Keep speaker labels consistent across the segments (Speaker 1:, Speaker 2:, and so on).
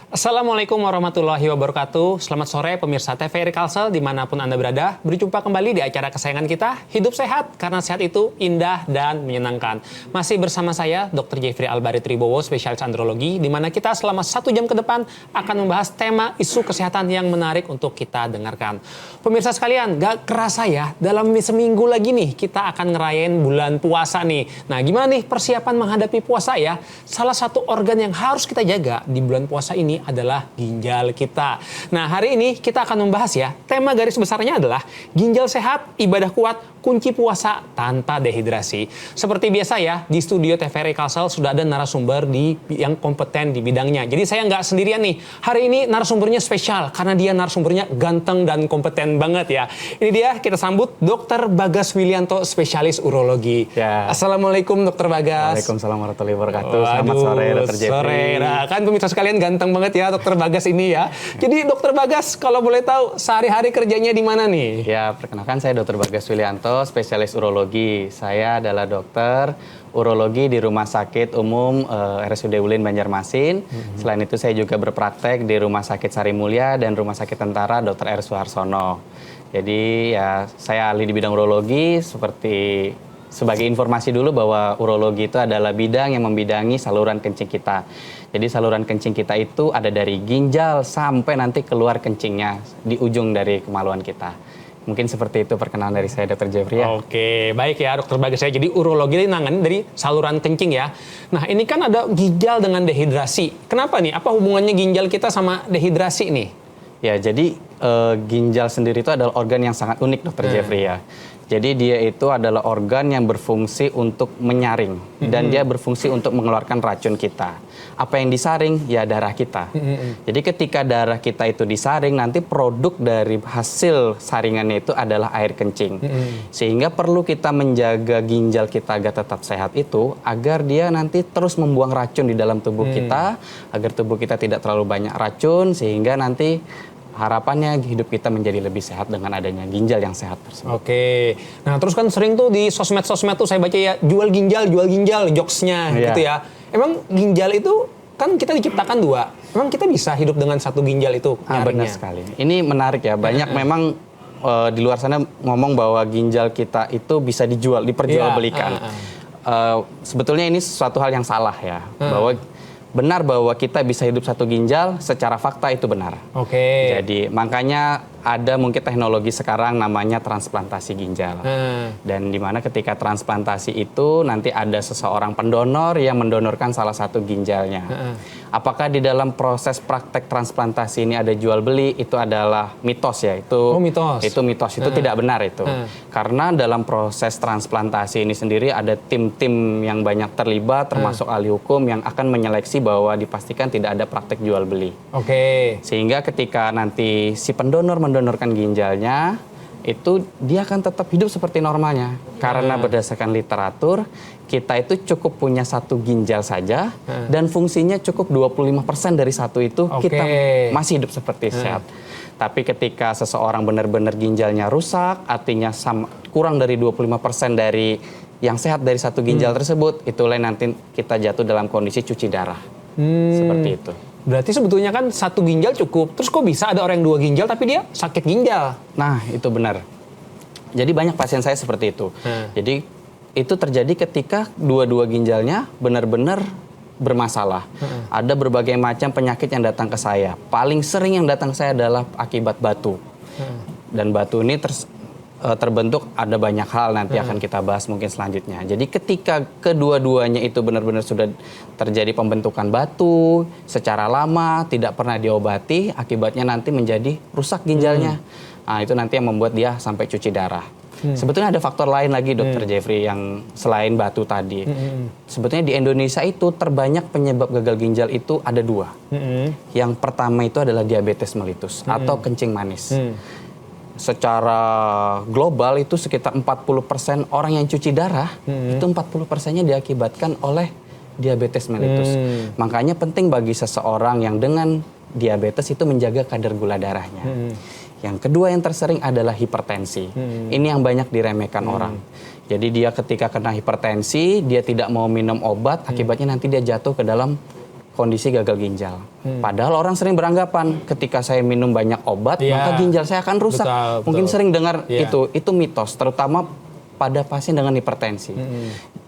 Speaker 1: Assalamualaikum warahmatullahi wabarakatuh. Selamat sore pemirsa TVRI Kalsel dimanapun Anda berada. Berjumpa kembali di acara kesayangan kita, Hidup Sehat, karena sehat itu indah dan menyenangkan. Masih bersama saya, Dr. Jeffrey Albari Tribowo, spesialis andrologi, di mana kita selama 1 jam ke depan akan membahas tema isu kesehatan yang menarik untuk kita dengarkan. Pemirsa sekalian, gak kerasa ya, dalam seminggu lagi nih, kita akan ngerayain bulan puasa nih. Nah, gimana nih persiapan menghadapi puasa ya? Salah satu organ yang harus kita jaga di bulan puasa ini adalah ginjal kita. Nah, hari ini kita akan membahas ya, tema garis besarnya adalah ginjal sehat, ibadah kuat, kunci puasa tanpa dehidrasi. Seperti biasa ya, di studio TVRI Kalsel sudah ada narasumber yang kompeten di bidangnya. Jadi saya nggak sendirian nih. Hari ini narasumbernya spesial karena dia narasumbernya ganteng dan kompeten banget ya. Ini dia, kita sambut Dr. Bagas Willianto, spesialis urologi.
Speaker 2: Ya.
Speaker 1: Assalamualaikum Dr. Bagas.
Speaker 2: Waalaikumsalam warahmatullahi wabarakatuh. Selamat sore Dr. Jeffrey.
Speaker 1: Sore. Nah, kan pemirsa sekalian ganteng banget ya Dr. Bagas ini ya. Jadi Dr. Bagas, kalau boleh tahu sehari-hari kerjanya di mana nih?
Speaker 2: Ya, perkenalkan saya Dr. Bagas Willianto, spesialis urologi. Saya adalah dokter urologi di Rumah Sakit Umum RSUD Ulin Banjarmasin. Selain itu saya juga berpraktek di Rumah Sakit Sari Mulia dan Rumah Sakit Tentara Dr. R. Suharsono. Jadi ya saya ahli di bidang urologi. Sebagai informasi dulu bahwa urologi itu adalah bidang yang membidangi saluran kencing kita. Jadi saluran kencing kita itu ada dari ginjal sampai nanti keluar kencingnya di ujung dari kemaluan kita. Mungkin seperti itu perkenalan dari saya, Dr. Jeffrey. Ya.
Speaker 1: Oke, baik ya Dr. Bagas. Saya jadi urologi ini nanganin dari saluran kencing ya. Nah, ini kan ada ginjal dengan dehidrasi. Kenapa nih? Apa hubungannya ginjal kita sama dehidrasi nih?
Speaker 2: Ya, jadi ginjal sendiri itu adalah organ yang sangat unik, Dr. Jeffrey ya. Jadi dia itu adalah organ yang berfungsi untuk menyaring dan dia berfungsi untuk mengeluarkan racun kita. Apa yang disaring? Ya darah kita. Jadi ketika darah kita itu disaring, nanti produk dari hasil saringannya itu adalah air kencing. Sehingga perlu kita menjaga ginjal kita agar tetap sehat itu, agar dia nanti terus membuang racun di dalam tubuh kita, agar tubuh kita tidak terlalu banyak racun, sehingga nanti harapannya hidup kita menjadi lebih sehat dengan adanya ginjal yang sehat tersebut.
Speaker 1: Oke. Nah, terus kan sering tuh di sosmed-sosmed tuh saya baca ya, jual ginjal, jokesnya gitu ya. Emang ginjal itu kan kita diciptakan 2. Emang kita bisa hidup dengan 1 ginjal itu?
Speaker 2: Benar sekali. Ini menarik ya. Banyak memang di luar sana ngomong bahwa ginjal kita itu bisa diperjualbelikan. Sebetulnya ini suatu hal yang salah ya. Benar bahwa kita bisa hidup 1 ginjal, secara fakta itu benar.
Speaker 1: Oke.
Speaker 2: Jadi makanya ada mungkin teknologi sekarang namanya transplantasi ginjal. Dan di mana ketika transplantasi itu nanti ada seseorang pendonor yang mendonorkan salah satu ginjalnya. Apakah di dalam proses praktek transplantasi ini ada jual beli? Itu adalah mitos ya. Itu
Speaker 1: mitos.
Speaker 2: Itu mitos, itu tidak benar itu. Karena dalam proses transplantasi ini sendiri ada tim-tim yang banyak terlibat, termasuk ahli hukum yang akan menyeleksi bahwa dipastikan tidak ada praktek jual beli.
Speaker 1: Oke.
Speaker 2: Sehingga ketika nanti si pendonor mendonorkan ginjalnya, itu dia akan tetap hidup seperti normalnya. Karena berdasarkan literatur, kita itu cukup punya 1 ginjal saja, dan fungsinya cukup 25% dari 1 itu kita masih hidup seperti sehat. Tapi ketika seseorang benar-benar ginjalnya rusak, artinya kurang dari 25% dari yang sehat dari 1 ginjal tersebut, itulah nanti kita jatuh dalam kondisi cuci darah. Seperti itu.
Speaker 1: Berarti sebetulnya kan 1 ginjal cukup. Terus kok bisa ada orang yang 2 ginjal tapi dia sakit ginjal?
Speaker 2: Nah, itu benar. Jadi banyak pasien saya seperti itu. Jadi itu terjadi ketika 2 ginjalnya benar-benar bermasalah. Ada berbagai macam penyakit yang datang ke saya. Paling sering yang datang ke saya adalah akibat batu. Dan batu ini terbentuk ada banyak hal, nanti akan kita bahas mungkin selanjutnya. Jadi ketika kedua-duanya itu benar-benar sudah terjadi pembentukan batu secara lama, tidak pernah diobati, akibatnya nanti menjadi rusak ginjalnya. Nah, itu nanti yang membuat dia sampai cuci darah. Sebetulnya ada faktor lain lagi, Dr. Jeffrey, yang selain batu tadi. Sebetulnya di Indonesia itu terbanyak penyebab gagal ginjal itu ada 2. Yang pertama itu adalah diabetes mellitus atau kencing manis. Secara global itu sekitar 40% orang yang cuci darah, itu 40%-nya diakibatkan oleh diabetes mellitus. Makanya penting bagi seseorang yang dengan diabetes itu menjaga kadar gula darahnya. Yang kedua yang tersering adalah hipertensi. Ini yang banyak diremehkan orang. Jadi dia ketika kena hipertensi, dia tidak mau minum obat, akibatnya nanti dia jatuh ke dalam kondisi gagal ginjal. Padahal orang sering beranggapan ketika saya minum banyak obat, maka ginjal saya akan rusak. Mungkin sering dengar itu mitos, terutama pada pasien dengan hipertensi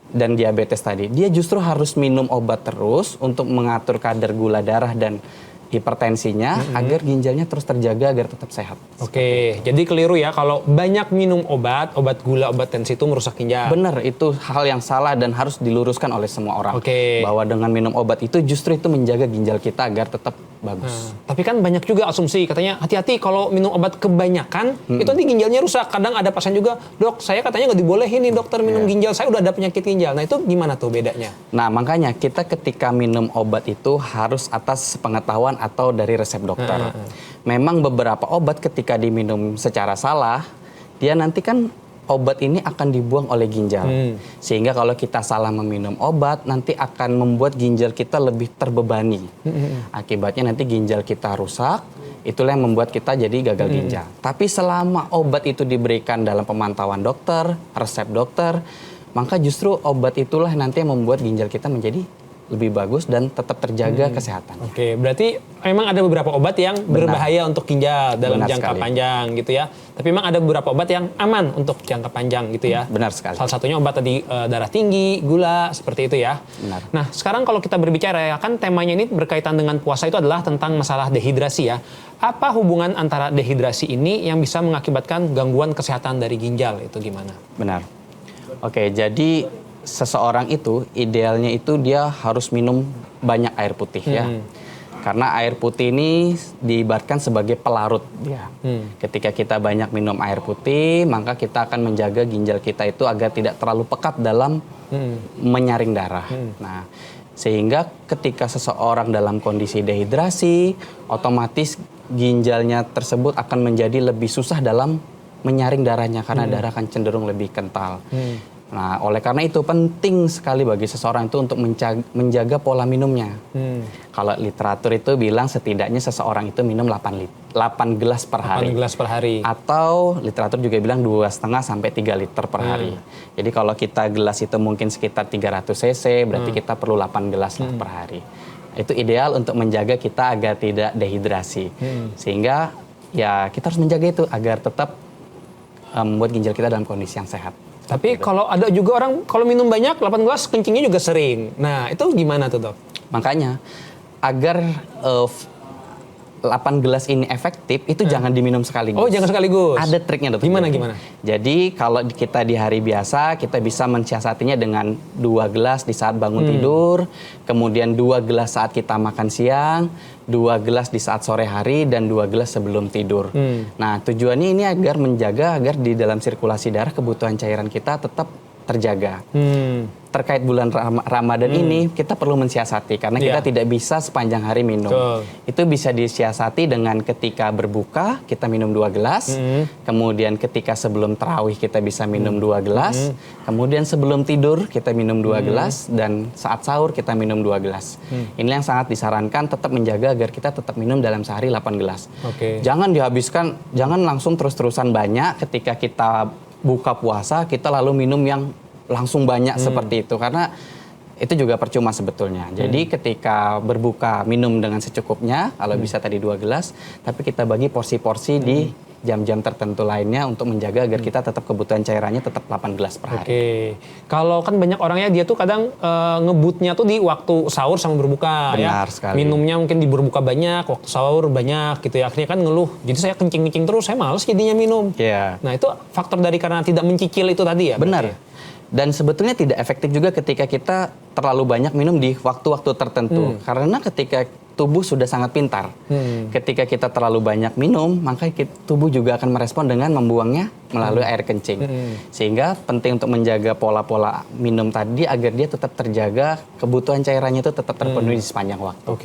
Speaker 2: dan diabetes tadi. Dia justru harus minum obat terus untuk mengatur kadar gula darah dan hipertensinya agar ginjalnya terus terjaga agar tetap sehat.
Speaker 1: Oke, jadi keliru ya kalau banyak minum obat gula, obat tensi itu merusak ginjal.
Speaker 2: Benar, itu hal yang salah dan harus diluruskan oleh semua orang. Bahwa dengan minum obat itu justru itu menjaga ginjal kita agar tetap bagus.
Speaker 1: Tapi kan banyak juga asumsi, katanya hati-hati kalau minum obat kebanyakan, itu nanti ginjalnya rusak. Kadang ada pasien juga, dok saya katanya nggak dibolehin nih dokter minum ginjal, saya udah ada penyakit ginjal. Nah itu gimana tuh bedanya?
Speaker 2: Nah makanya kita ketika minum obat itu harus atas pengetahuan atau dari resep dokter. Memang beberapa obat ketika diminum secara salah, dia nanti kan obat ini akan dibuang oleh ginjal. Sehingga kalau kita salah meminum obat, nanti akan membuat ginjal kita lebih terbebani. Akibatnya nanti ginjal kita rusak, itulah yang membuat kita jadi gagal ginjal. Tapi selama obat itu diberikan dalam pemantauan dokter, resep dokter, maka justru obat itulah nanti yang membuat ginjal kita menjadi lebih bagus dan tetap terjaga kesehatan.
Speaker 1: Oke, berarti memang ada beberapa obat yang berbahaya untuk ginjal dalam jangka panjang gitu ya. Tapi memang ada beberapa obat yang aman untuk jangka panjang gitu ya.
Speaker 2: Benar sekali.
Speaker 1: Salah satunya obat tadi darah tinggi, gula, seperti itu ya.
Speaker 2: Benar.
Speaker 1: Nah, sekarang kalau kita berbicara ya kan temanya ini berkaitan dengan puasa itu adalah tentang masalah dehidrasi ya. Apa hubungan antara dehidrasi ini yang bisa mengakibatkan gangguan kesehatan dari ginjal itu gimana?
Speaker 2: Benar. Oke, jadi seseorang itu idealnya itu dia harus minum banyak air putih ya. Karena air putih ini diibaratkan sebagai pelarut dia. Ketika kita banyak minum air putih, maka kita akan menjaga ginjal kita itu agar tidak terlalu pekat dalam menyaring darah. Nah, sehingga ketika seseorang dalam kondisi dehidrasi, otomatis ginjalnya tersebut akan menjadi lebih susah dalam menyaring darahnya karena darah akan cenderung lebih kental. Nah, oleh karena itu penting sekali bagi seseorang itu untuk menjaga pola minumnya. Kalau literatur itu bilang setidaknya seseorang itu minum 8 gelas per hari.
Speaker 1: 8 gelas per hari.
Speaker 2: Atau literatur juga bilang 2,5 sampai 3 liter per hari. Jadi kalau kita gelas itu mungkin sekitar 300 cc, berarti kita perlu 8 gelas lah per hari. Itu ideal untuk menjaga kita agar tidak dehidrasi. Sehingga ya kita harus menjaga itu agar tetap membuat ginjal kita dalam kondisi yang sehat.
Speaker 1: Tapi kalau ada juga orang kalau minum banyak 8 gelas kencingnya juga sering. Nah, itu gimana tuh, Dok?
Speaker 2: Makanya agar 8 gelas ini efektif itu jangan diminum sekaligus.
Speaker 1: Oh, jangan sekaligus.
Speaker 2: Ada triknya, Dok.
Speaker 1: Gimana?
Speaker 2: Jadi kalau kita di hari biasa kita bisa mensiasatinya dengan 2 gelas di saat bangun tidur, kemudian 2 gelas saat kita makan siang, 2 gelas di saat sore hari, dan 2 gelas sebelum tidur. Nah, tujuannya ini agar menjaga agar di dalam sirkulasi darah kebutuhan cairan kita tetap terjaga. Terkait bulan Ramadan ini kita perlu mensiasati karena kita tidak bisa sepanjang hari minum. Itu bisa disiasati dengan ketika berbuka kita minum 2 gelas, kemudian ketika sebelum tarawih kita bisa minum 2 gelas, kemudian sebelum tidur kita minum 2 gelas, dan saat sahur kita minum 2 gelas. Ini yang sangat disarankan, tetap menjaga agar kita tetap minum dalam sehari 8 gelas. Jangan dihabiskan, jangan langsung terus-terusan banyak ketika kita buka puasa kita lalu minum yang langsung banyak seperti itu, karena itu juga percuma sebetulnya. Jadi ketika berbuka minum dengan secukupnya, kalau bisa tadi 2 gelas, tapi kita bagi porsi-porsi di jam-jam tertentu lainnya untuk menjaga agar kita tetap kebutuhan cairannya tetap 8 gelas per hari.
Speaker 1: Kalau kan banyak orangnya dia tuh kadang ngebutnya tuh di waktu sahur sama berbuka.
Speaker 2: Benar
Speaker 1: ya.
Speaker 2: sekali.
Speaker 1: Minumnya mungkin di berbuka banyak, waktu sahur banyak gitu ya. Akhirnya kan ngeluh. Jadi saya kencing-kencing terus, saya males jadinya minum. Nah itu faktor dari karena tidak mencicil itu tadi ya?
Speaker 2: Benar. Dan sebetulnya tidak efektif juga ketika kita terlalu banyak minum di waktu-waktu tertentu. Karena ketika tubuh sudah sangat pintar. Ketika kita terlalu banyak minum, maka tubuh juga akan merespon dengan membuangnya melalui air kencing. Sehingga penting untuk menjaga pola-pola minum tadi agar dia tetap terjaga, kebutuhan cairannya itu tetap terpenuhi di sepanjang waktu.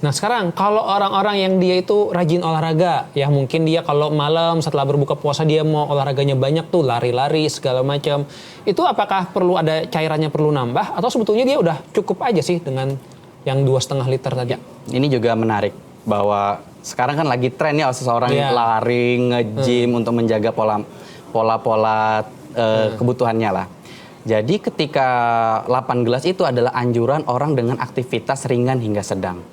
Speaker 1: Nah sekarang kalau orang-orang yang dia itu rajin olahraga, ya mungkin dia kalau malam setelah berbuka puasa dia mau olahraganya banyak tuh, lari-lari segala macam. Itu apakah perlu ada cairannya perlu nambah atau sebetulnya dia udah cukup aja sih dengan yang 2,5 liter tadi?
Speaker 2: Ini juga menarik bahwa sekarang kan lagi tren ya seseorang lari, nge-gym untuk menjaga pola-pola kebutuhannya lah. Jadi ketika 8 gelas itu adalah anjuran orang dengan aktivitas ringan hingga sedang.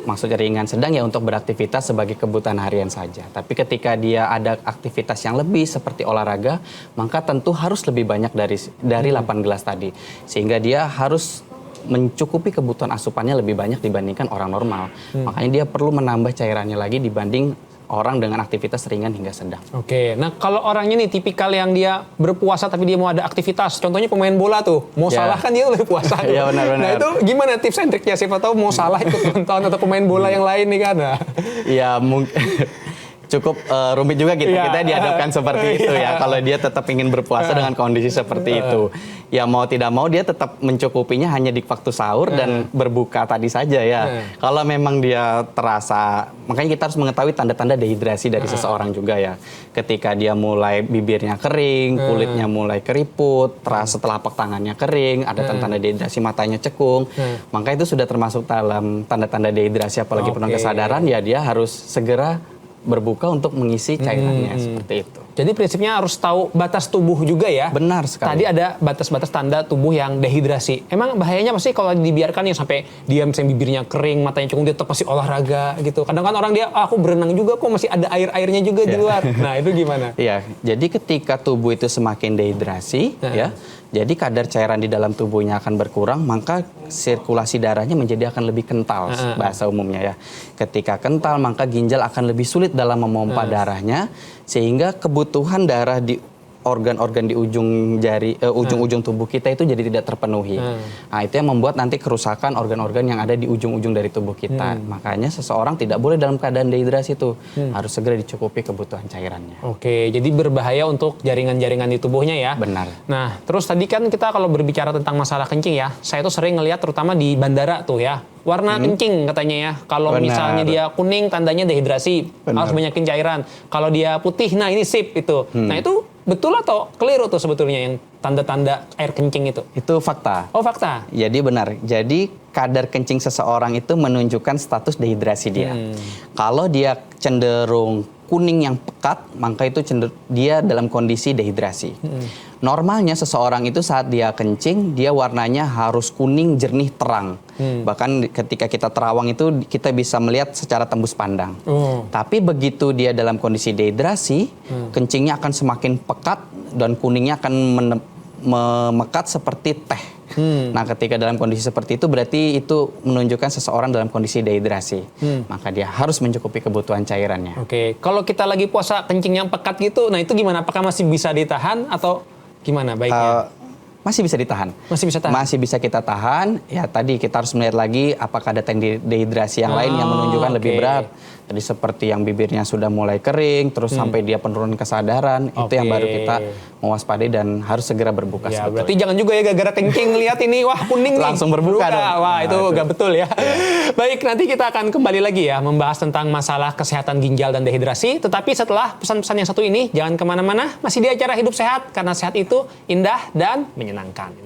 Speaker 2: Maksudnya ringan sedang ya untuk beraktivitas sebagai kebutuhan harian saja. Tapi ketika dia ada aktivitas yang lebih seperti olahraga, maka tentu harus lebih banyak dari 8 gelas tadi. Sehingga dia harus mencukupi kebutuhan asupannya lebih banyak dibandingkan orang normal. Makanya dia perlu menambah cairannya lagi dibanding orang dengan aktivitas ringan hingga sedang.
Speaker 1: Oke, nah kalau orangnya nih tipikal yang dia berpuasa tapi dia mau ada aktivitas, contohnya pemain bola tuh, mau salah kan dia lebih puasa.
Speaker 2: Iya benar-benar.
Speaker 1: Nah itu gimana tips and triknya? Siapa tahu mau salah ikut nonton atau pemain bola yang lain nih kan?
Speaker 2: Iya mungkin cukup rumit juga kita dihadapkan seperti itu ya. Kalau dia tetap ingin berpuasa dengan kondisi seperti itu, ya mau tidak mau dia tetap mencukupinya hanya di waktu sahur dan berbuka tadi saja ya. Kalau memang dia terasa, makanya kita harus mengetahui tanda-tanda dehidrasi dari seseorang juga ya. Ketika dia mulai bibirnya kering, kulitnya mulai keriput, terasa telapak tangannya kering, ada tanda-tanda dehidrasi, matanya cekung, maka itu sudah termasuk dalam tanda-tanda dehidrasi. Apalagi penuh kesadaran, ya dia harus segera berbuka untuk mengisi cairannya seperti itu.
Speaker 1: Jadi prinsipnya harus tahu batas tubuh juga ya.
Speaker 2: Benar sekali.
Speaker 1: Tadi ada batas-batas tanda tubuh yang dehidrasi. Emang bahayanya pasti kalau dibiarkan yang sampai dia misalnya bibirnya kering, matanya cekung, dia tetap pasti olahraga gitu. Kadang kan orang dia, aku berenang juga kok masih ada air-airnya juga di luar. Nah itu gimana?
Speaker 2: Iya, jadi ketika tubuh itu semakin dehidrasi, ya, jadi kadar cairan di dalam tubuhnya akan berkurang, maka sirkulasi darahnya menjadi akan lebih kental, bahasa umumnya ya. Ketika kental, maka ginjal akan lebih sulit dalam memompa darahnya, sehingga kebutuhan darah di organ-organ di ujung jari, ujung-ujung tubuh kita itu jadi tidak terpenuhi. Nah, itu yang membuat nanti kerusakan organ-organ yang ada di ujung-ujung dari tubuh kita. Makanya seseorang tidak boleh dalam keadaan dehidrasi itu, harus segera dicukupi kebutuhan cairannya.
Speaker 1: Oke, jadi berbahaya untuk jaringan-jaringan di tubuhnya ya.
Speaker 2: Benar.
Speaker 1: Nah, terus tadi kan kita kalau berbicara tentang masalah kencing ya, saya tuh sering ngelihat terutama di bandara tuh ya, warna kencing katanya ya. Kalau misalnya dia kuning tandanya dehidrasi, harus banyakin cairan. Kalau dia putih, nah ini sip itu. Nah itu betul atau keliru tuh sebetulnya yang tanda-tanda air kencing itu?
Speaker 2: Itu fakta.
Speaker 1: Oh fakta?
Speaker 2: Jadi benar. Jadi kadar kencing seseorang itu menunjukkan status dehidrasi dia. Kalau dia cenderung kuning yang pekat, maka itu dia dalam kondisi dehidrasi. Normalnya seseorang itu saat dia kencing, dia warnanya harus kuning jernih terang. Bahkan ketika kita terawang itu kita bisa melihat secara tembus pandang. Tapi begitu dia dalam kondisi dehidrasi, kencingnya akan semakin pekat dan kuningnya akan memekat seperti teh. Nah, ketika dalam kondisi seperti itu berarti itu menunjukkan seseorang dalam kondisi dehidrasi. Maka dia harus mencukupi kebutuhan cairannya.
Speaker 1: Oke, kalau kita lagi puasa kencing yang pekat gitu, nah itu gimana? Apakah masih bisa ditahan atau gimana baiknya?
Speaker 2: Masih bisa ditahan.
Speaker 1: Masih bisa tahan?
Speaker 2: Masih bisa kita tahan. Ya tadi kita harus melihat lagi apakah ada dehidrasi yang lain yang menunjukkan lebih berat. Tadi seperti yang bibirnya sudah mulai kering, terus sampai dia penurunan kesadaran, itu yang baru kita mewaspadai dan harus segera berbuka.
Speaker 1: Ya, berarti jangan juga ya gara-gara kencing lihat ini, wah kuning nih.
Speaker 2: Langsung berbuka dong.
Speaker 1: Wah itu nggak betul ya. Baik, nanti kita akan kembali lagi ya membahas tentang masalah kesehatan ginjal dan dehidrasi. Tetapi setelah pesan-pesan yang satu ini, jangan kemana-mana, masih di acara Hidup Sehat, karena sehat itu indah dan menyenangkan.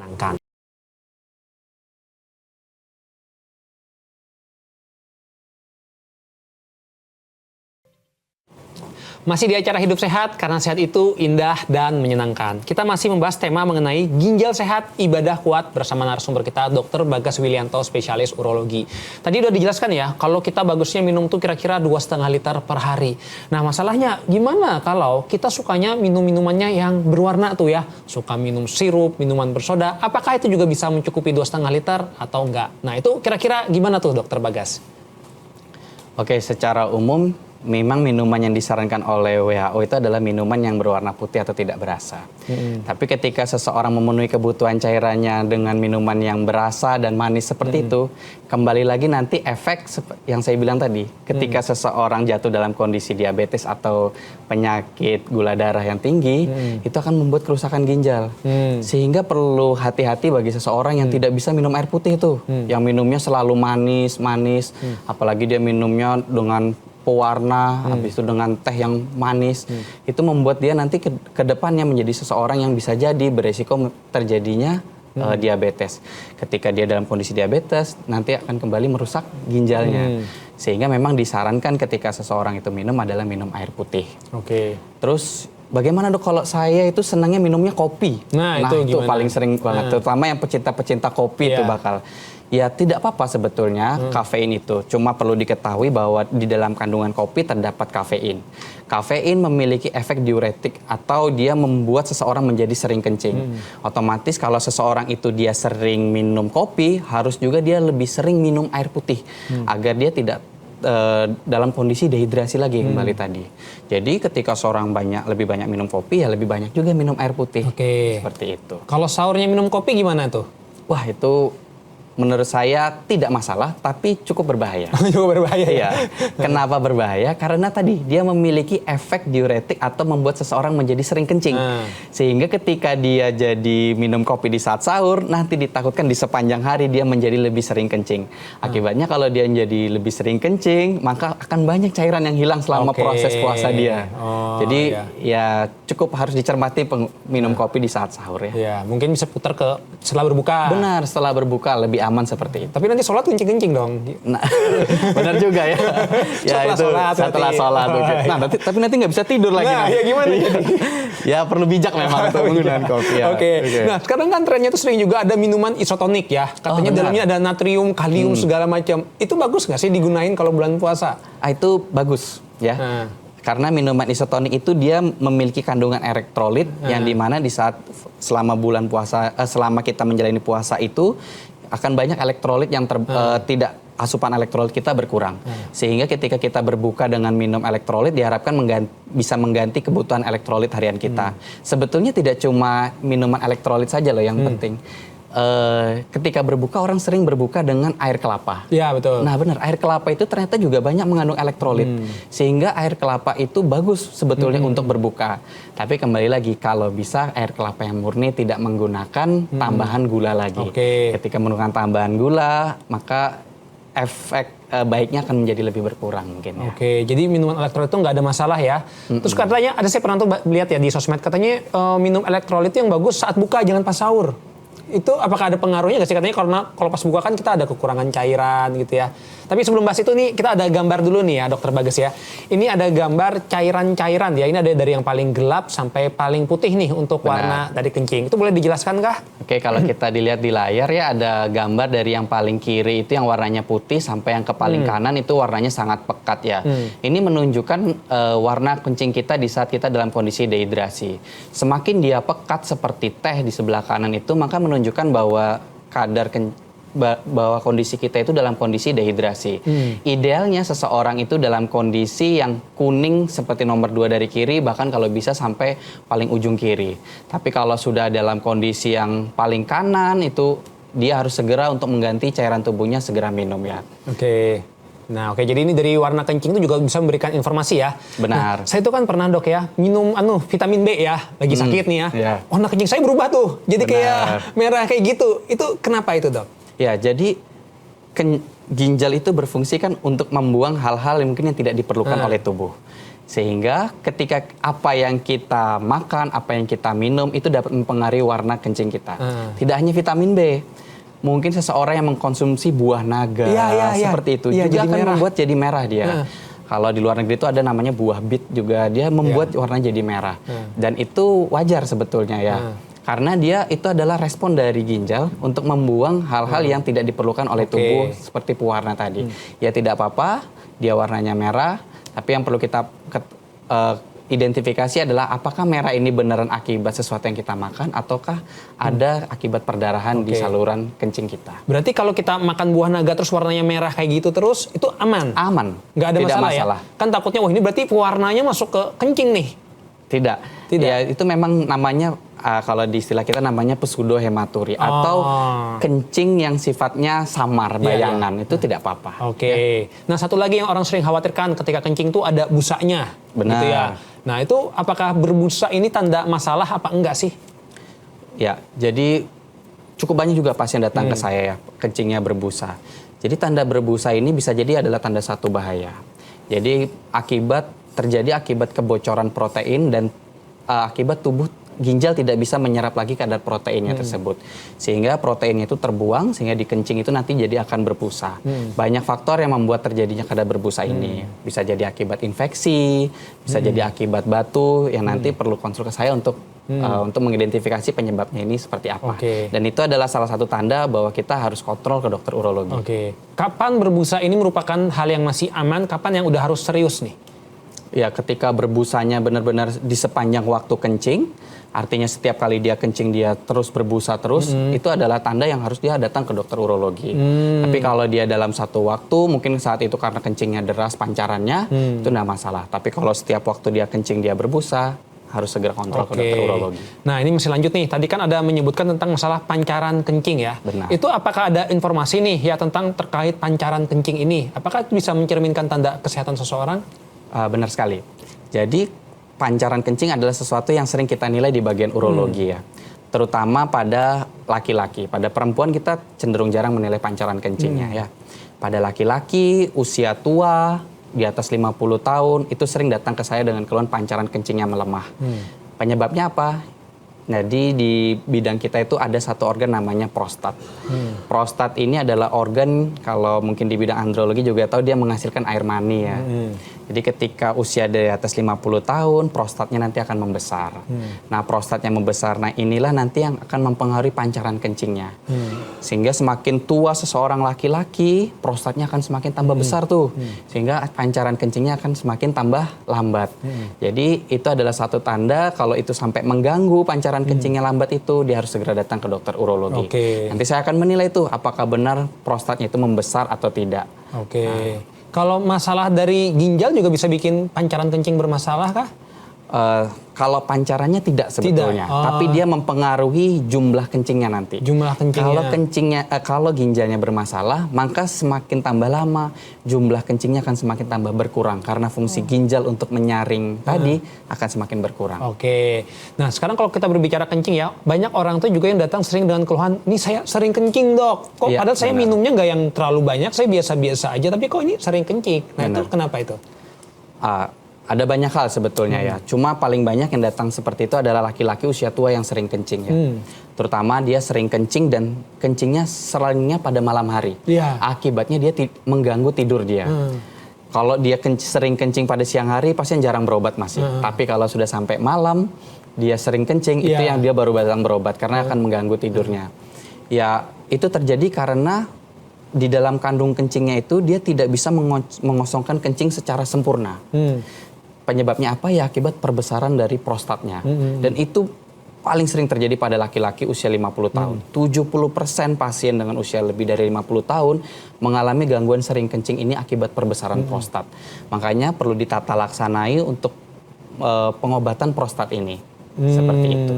Speaker 1: Masih di acara Hidup Sehat, karena sehat itu indah dan menyenangkan. Kita masih membahas tema mengenai ginjal sehat, ibadah kuat bersama narasumber kita, Dr. Bagas Willianto, spesialis urologi. Tadi udah dijelaskan ya, kalau kita bagusnya minum tuh kira-kira 2,5 liter per hari. Nah masalahnya gimana kalau kita sukanya minum minumannya yang berwarna tuh ya, suka minum sirup, minuman bersoda, apakah itu juga bisa mencukupi 2,5 liter atau enggak? Nah itu kira-kira gimana tuh Dr. Bagas?
Speaker 2: Oke, secara umum memang minuman yang disarankan oleh WHO itu adalah minuman yang berwarna putih atau tidak berasa. Tapi ketika seseorang memenuhi kebutuhan cairannya dengan minuman yang berasa dan manis seperti itu, kembali lagi nanti efek yang saya bilang tadi, ketika seseorang jatuh dalam kondisi diabetes atau penyakit gula darah yang tinggi, itu akan membuat kerusakan ginjal. Sehingga perlu hati-hati bagi seseorang yang tidak bisa minum air putih itu, yang minumnya selalu manis, apalagi dia minumnya dengan pewarna, habis itu dengan teh yang manis, itu membuat dia nanti ke depannya menjadi seseorang yang bisa jadi beresiko terjadinya diabetes. Ketika dia dalam kondisi diabetes, nanti akan kembali merusak ginjalnya. Sehingga memang disarankan ketika seseorang itu minum adalah minum air putih.
Speaker 1: Oke.
Speaker 2: Terus bagaimana dok kalau saya itu senangnya minumnya kopi?
Speaker 1: Nah itu gimana?
Speaker 2: paling sering banget, terutama yang pecinta-pecinta kopi itu bakal. Ya tidak apa-apa sebetulnya kafein itu. Cuma perlu diketahui bahwa di dalam kandungan kopi terdapat kafein. Kafein memiliki efek diuretik atau dia membuat seseorang menjadi sering kencing. Otomatis kalau seseorang itu dia sering minum kopi, harus juga dia lebih sering minum air putih agar dia tidak dalam kondisi dehidrasi lagi kembali tadi. Jadi ketika seorang lebih banyak minum kopi, ya lebih banyak juga minum air putih. Seperti itu.
Speaker 1: Kalau sahurnya minum kopi gimana tuh?
Speaker 2: Wah itu menurut saya tidak masalah, tapi cukup berbahaya.
Speaker 1: Cukup berbahaya ya?
Speaker 2: Kenapa berbahaya? Karena tadi dia memiliki efek diuretik atau membuat seseorang menjadi sering kencing. Sehingga ketika dia jadi minum kopi di saat sahur, nanti ditakutkan di sepanjang hari dia menjadi lebih sering kencing. Akibatnya kalau dia menjadi lebih sering kencing, maka akan banyak cairan yang hilang selama proses puasa dia. Jadi ya cukup harus dicermati minum kopi di saat sahur ya.
Speaker 1: Ya, mungkin bisa putar ke setelah berbuka.
Speaker 2: Benar, setelah berbuka lebih aman seperti itu.
Speaker 1: Tapi nanti sholat kencing-kencing dong.
Speaker 2: Nah, benar juga ya. Ya setelah sholat. Nah, tapi nanti nggak bisa tidur lagi.
Speaker 1: Nah, ya gimana?
Speaker 2: Ya perlu bijak memang untuk menggunakan kopi ya.
Speaker 1: Oke. Nah, sekarang kan trennya tuh sering juga ada minuman isotonik ya. Katanya dalamnya ada natrium, kalium segala macam. Itu bagus nggak sih digunain kalau bulan puasa?
Speaker 2: Itu bagus ya. Karena minuman isotonik itu dia memiliki kandungan elektrolit yang dimana di saat selama bulan puasa, selama kita menjalani puasa itu akan banyak elektrolit yang tidak asupan elektrolit kita berkurang. Sehingga ketika kita berbuka dengan minum elektrolit diharapkan bisa mengganti kebutuhan elektrolit harian kita. Sebetulnya tidak cuma minuman elektrolit saja loh yang penting. Ketika berbuka orang sering berbuka dengan air kelapa.
Speaker 1: Iya betul.
Speaker 2: Nah benar, air kelapa itu ternyata juga banyak mengandung elektrolit. Sehingga air kelapa itu bagus sebetulnya untuk berbuka. Tapi kembali lagi kalau bisa air kelapa yang murni tidak menggunakan tambahan gula lagi. Ketika menggunakan tambahan gula maka efek baiknya akan menjadi lebih berkurang mungkin ya.
Speaker 1: Jadi minuman elektrolit itu nggak ada masalah ya. Terus katanya saya pernah tuh lihat ya di sosmed katanya minum elektrolit itu yang bagus saat buka jangan pas sahur. Itu apakah ada pengaruhnya nggak sih? Katanya karena kalau pas buka kan kita ada kekurangan cairan gitu ya. Tapi sebelum bahas itu nih kita ada gambar dulu nih ya Dokter Bagas ya. Ini ada gambar cairan-cairan ya. Ini ada dari yang paling gelap sampai paling putih nih untuk warna dari kencing. Itu boleh dijelaskan kah?
Speaker 2: Oke, kalau kita dilihat di layar ya ada gambar dari yang paling kiri itu yang warnanya putih sampai yang ke paling kanan itu warnanya sangat pekat ya. Ini menunjukkan warna kencing kita di saat kita dalam kondisi dehidrasi. Semakin dia pekat seperti teh di sebelah kanan itu maka menunjukkan bahwa bahwa kondisi kita itu dalam kondisi dehidrasi. Idealnya seseorang itu dalam kondisi yang kuning seperti nomor 2 dari kiri, bahkan kalau bisa sampai paling ujung kiri. Tapi kalau sudah dalam kondisi yang paling kanan itu dia harus segera untuk mengganti cairan tubuhnya segera minum ya.
Speaker 1: Nah, jadi ini dari warna kencing itu juga bisa memberikan informasi ya.
Speaker 2: Benar.
Speaker 1: Nah, saya itu kan pernah dok ya minum vitamin B ya, lagi sakit nih ya. Warna kencing saya berubah tuh, jadi kayak merah kayak gitu. Itu kenapa itu dok? Ya,
Speaker 2: jadi ginjal itu berfungsi kan untuk membuang hal-hal yang mungkin yang tidak diperlukan oleh tubuh. Sehingga ketika apa yang kita makan, apa yang kita minum itu dapat mempengaruhi warna kencing kita. Tidak hanya vitamin B. Mungkin seseorang yang mengkonsumsi buah naga seperti itu juga akan membuat jadi merah dia. Kalau di luar negeri itu ada namanya buah bit juga, dia membuat warnanya jadi merah. Dan itu wajar sebetulnya ya. Karena dia itu adalah respon dari ginjal untuk membuang hal-hal yang tidak diperlukan oleh tubuh seperti pewarna tadi. Ya tidak apa-apa, dia warnanya merah, tapi yang perlu kita identifikasi adalah apakah merah ini beneran akibat sesuatu yang kita makan ataukah ada akibat perdarahan di saluran kencing kita.
Speaker 1: Berarti kalau kita makan buah naga terus warnanya merah kayak gitu terus itu aman?
Speaker 2: Aman.
Speaker 1: Nggak ada masalah ya? Kan takutnya wah ini berarti pewarnanya masuk ke kencing nih.
Speaker 2: Tidak. Ya itu memang namanya kalau di istilah kita namanya pseudohematuri atau kencing yang sifatnya samar bayangan itu tidak apa-apa.
Speaker 1: Ya. Nah satu lagi yang orang sering khawatirkan ketika kencing tuh ada busanya.
Speaker 2: Benar.
Speaker 1: Gitu ya. Nah itu apakah berbusa ini tanda masalah apa enggak sih?
Speaker 2: Ya jadi cukup banyak juga pasien datang ke saya ya kencingnya berbusa. Jadi tanda berbusa ini bisa jadi adalah tanda satu bahaya. Jadi terjadi akibat kebocoran protein dan akibat tubuh ginjal tidak bisa menyerap lagi kadar proteinnya tersebut. Sehingga proteinnya itu terbuang, sehingga di kencing itu nanti jadi akan berbusa. Banyak faktor yang membuat terjadinya kadar berbusa ini. Bisa jadi akibat infeksi, bisa jadi akibat batu, yang nanti perlu konsul ke saya untuk mengidentifikasi penyebabnya ini seperti apa. Dan itu adalah salah satu tanda bahwa kita harus kontrol ke dokter urologi.
Speaker 1: Kapan berbusa ini merupakan hal yang masih aman, kapan yang udah harus serius nih?
Speaker 2: Ya, ketika berbusanya benar-benar di sepanjang waktu kencing, artinya setiap kali dia kencing dia terus berbusa terus, itu adalah tanda yang harus dia datang ke dokter urologi. Tapi kalau dia dalam satu waktu, mungkin saat itu karena kencingnya deras pancarannya, itu tidak masalah. Tapi kalau setiap waktu dia kencing dia berbusa, harus segera kontrol ke dokter urologi.
Speaker 1: Nah, ini masih lanjut nih. Tadi kan ada menyebutkan tentang masalah pancaran kencing ya.
Speaker 2: Benar.
Speaker 1: Itu apakah ada informasi nih ya tentang terkait pancaran kencing ini? Apakah bisa mencerminkan tanda kesehatan seseorang?
Speaker 2: Benar sekali. Jadi pancaran kencing adalah sesuatu yang sering kita nilai di bagian urologi ya. Terutama pada laki-laki. Pada perempuan kita cenderung jarang menilai pancaran kencingnya ya. Pada laki-laki usia tua di atas 50 tahun itu sering datang ke saya dengan keluhan pancaran kencingnya melemah. Penyebabnya apa? Jadi di bidang kita itu ada satu organ namanya prostat. Prostat ini adalah organ, kalau mungkin di bidang andrologi juga tahu, dia menghasilkan air mani ya. Jadi ketika usia di atas 50 tahun, prostatnya nanti akan membesar. Nah, prostatnya membesar, nah inilah nanti yang akan mempengaruhi pancaran kencingnya. Sehingga semakin tua seseorang laki-laki, prostatnya akan semakin tambah besar tuh. Sehingga pancaran kencingnya akan semakin tambah lambat. Jadi itu adalah satu tanda kalau itu sampai mengganggu pancaran kencingnya lambat itu, dia harus segera datang ke dokter urologi. Nanti saya akan menilai tuh apakah benar prostatnya itu membesar atau tidak.
Speaker 1: Kalau masalah dari ginjal juga bisa bikin pancaran kencing bermasalah kah?
Speaker 2: Kalau pancarannya tidak sebetulnya, tapi dia mempengaruhi jumlah kencingnya nanti.
Speaker 1: Jumlah kencingnya.
Speaker 2: Kalau ginjalnya bermasalah, maka semakin tambah lama jumlah kencingnya akan semakin tambah berkurang karena fungsi ginjal untuk menyaring tadi akan semakin berkurang.
Speaker 1: Nah, sekarang kalau kita berbicara kencing ya, banyak orang tuh juga yang datang sering dengan keluhan, "Nih saya sering kencing, Dok." Kok padahal saya minumnya nggak yang terlalu banyak, saya biasa-biasa aja, tapi kok ini sering kencing. Nah, itu kenapa itu?
Speaker 2: Ada banyak hal sebetulnya ya. Cuma paling banyak yang datang seperti itu adalah laki-laki usia tua yang sering kencing ya. Terutama dia sering kencing dan kencingnya seringnya pada malam hari. Akibatnya dia mengganggu tidur dia. Kalau dia sering kencing pada siang hari, pasien jarang berobat masih. Tapi kalau sudah sampai malam, dia sering kencing, itu yang dia baru datang berobat karena akan mengganggu tidurnya. Ya, itu terjadi karena di dalam kandung kencingnya itu dia tidak bisa mengosongkan kencing secara sempurna. Penyebabnya apa? Ya akibat perbesaran dari prostatnya. Dan itu paling sering terjadi pada laki-laki usia 50 tahun. 70% pasien dengan usia lebih dari 50 tahun mengalami gangguan sering kencing ini akibat perbesaran prostat. Makanya perlu ditata laksanai untuk pengobatan prostat ini. Seperti itu.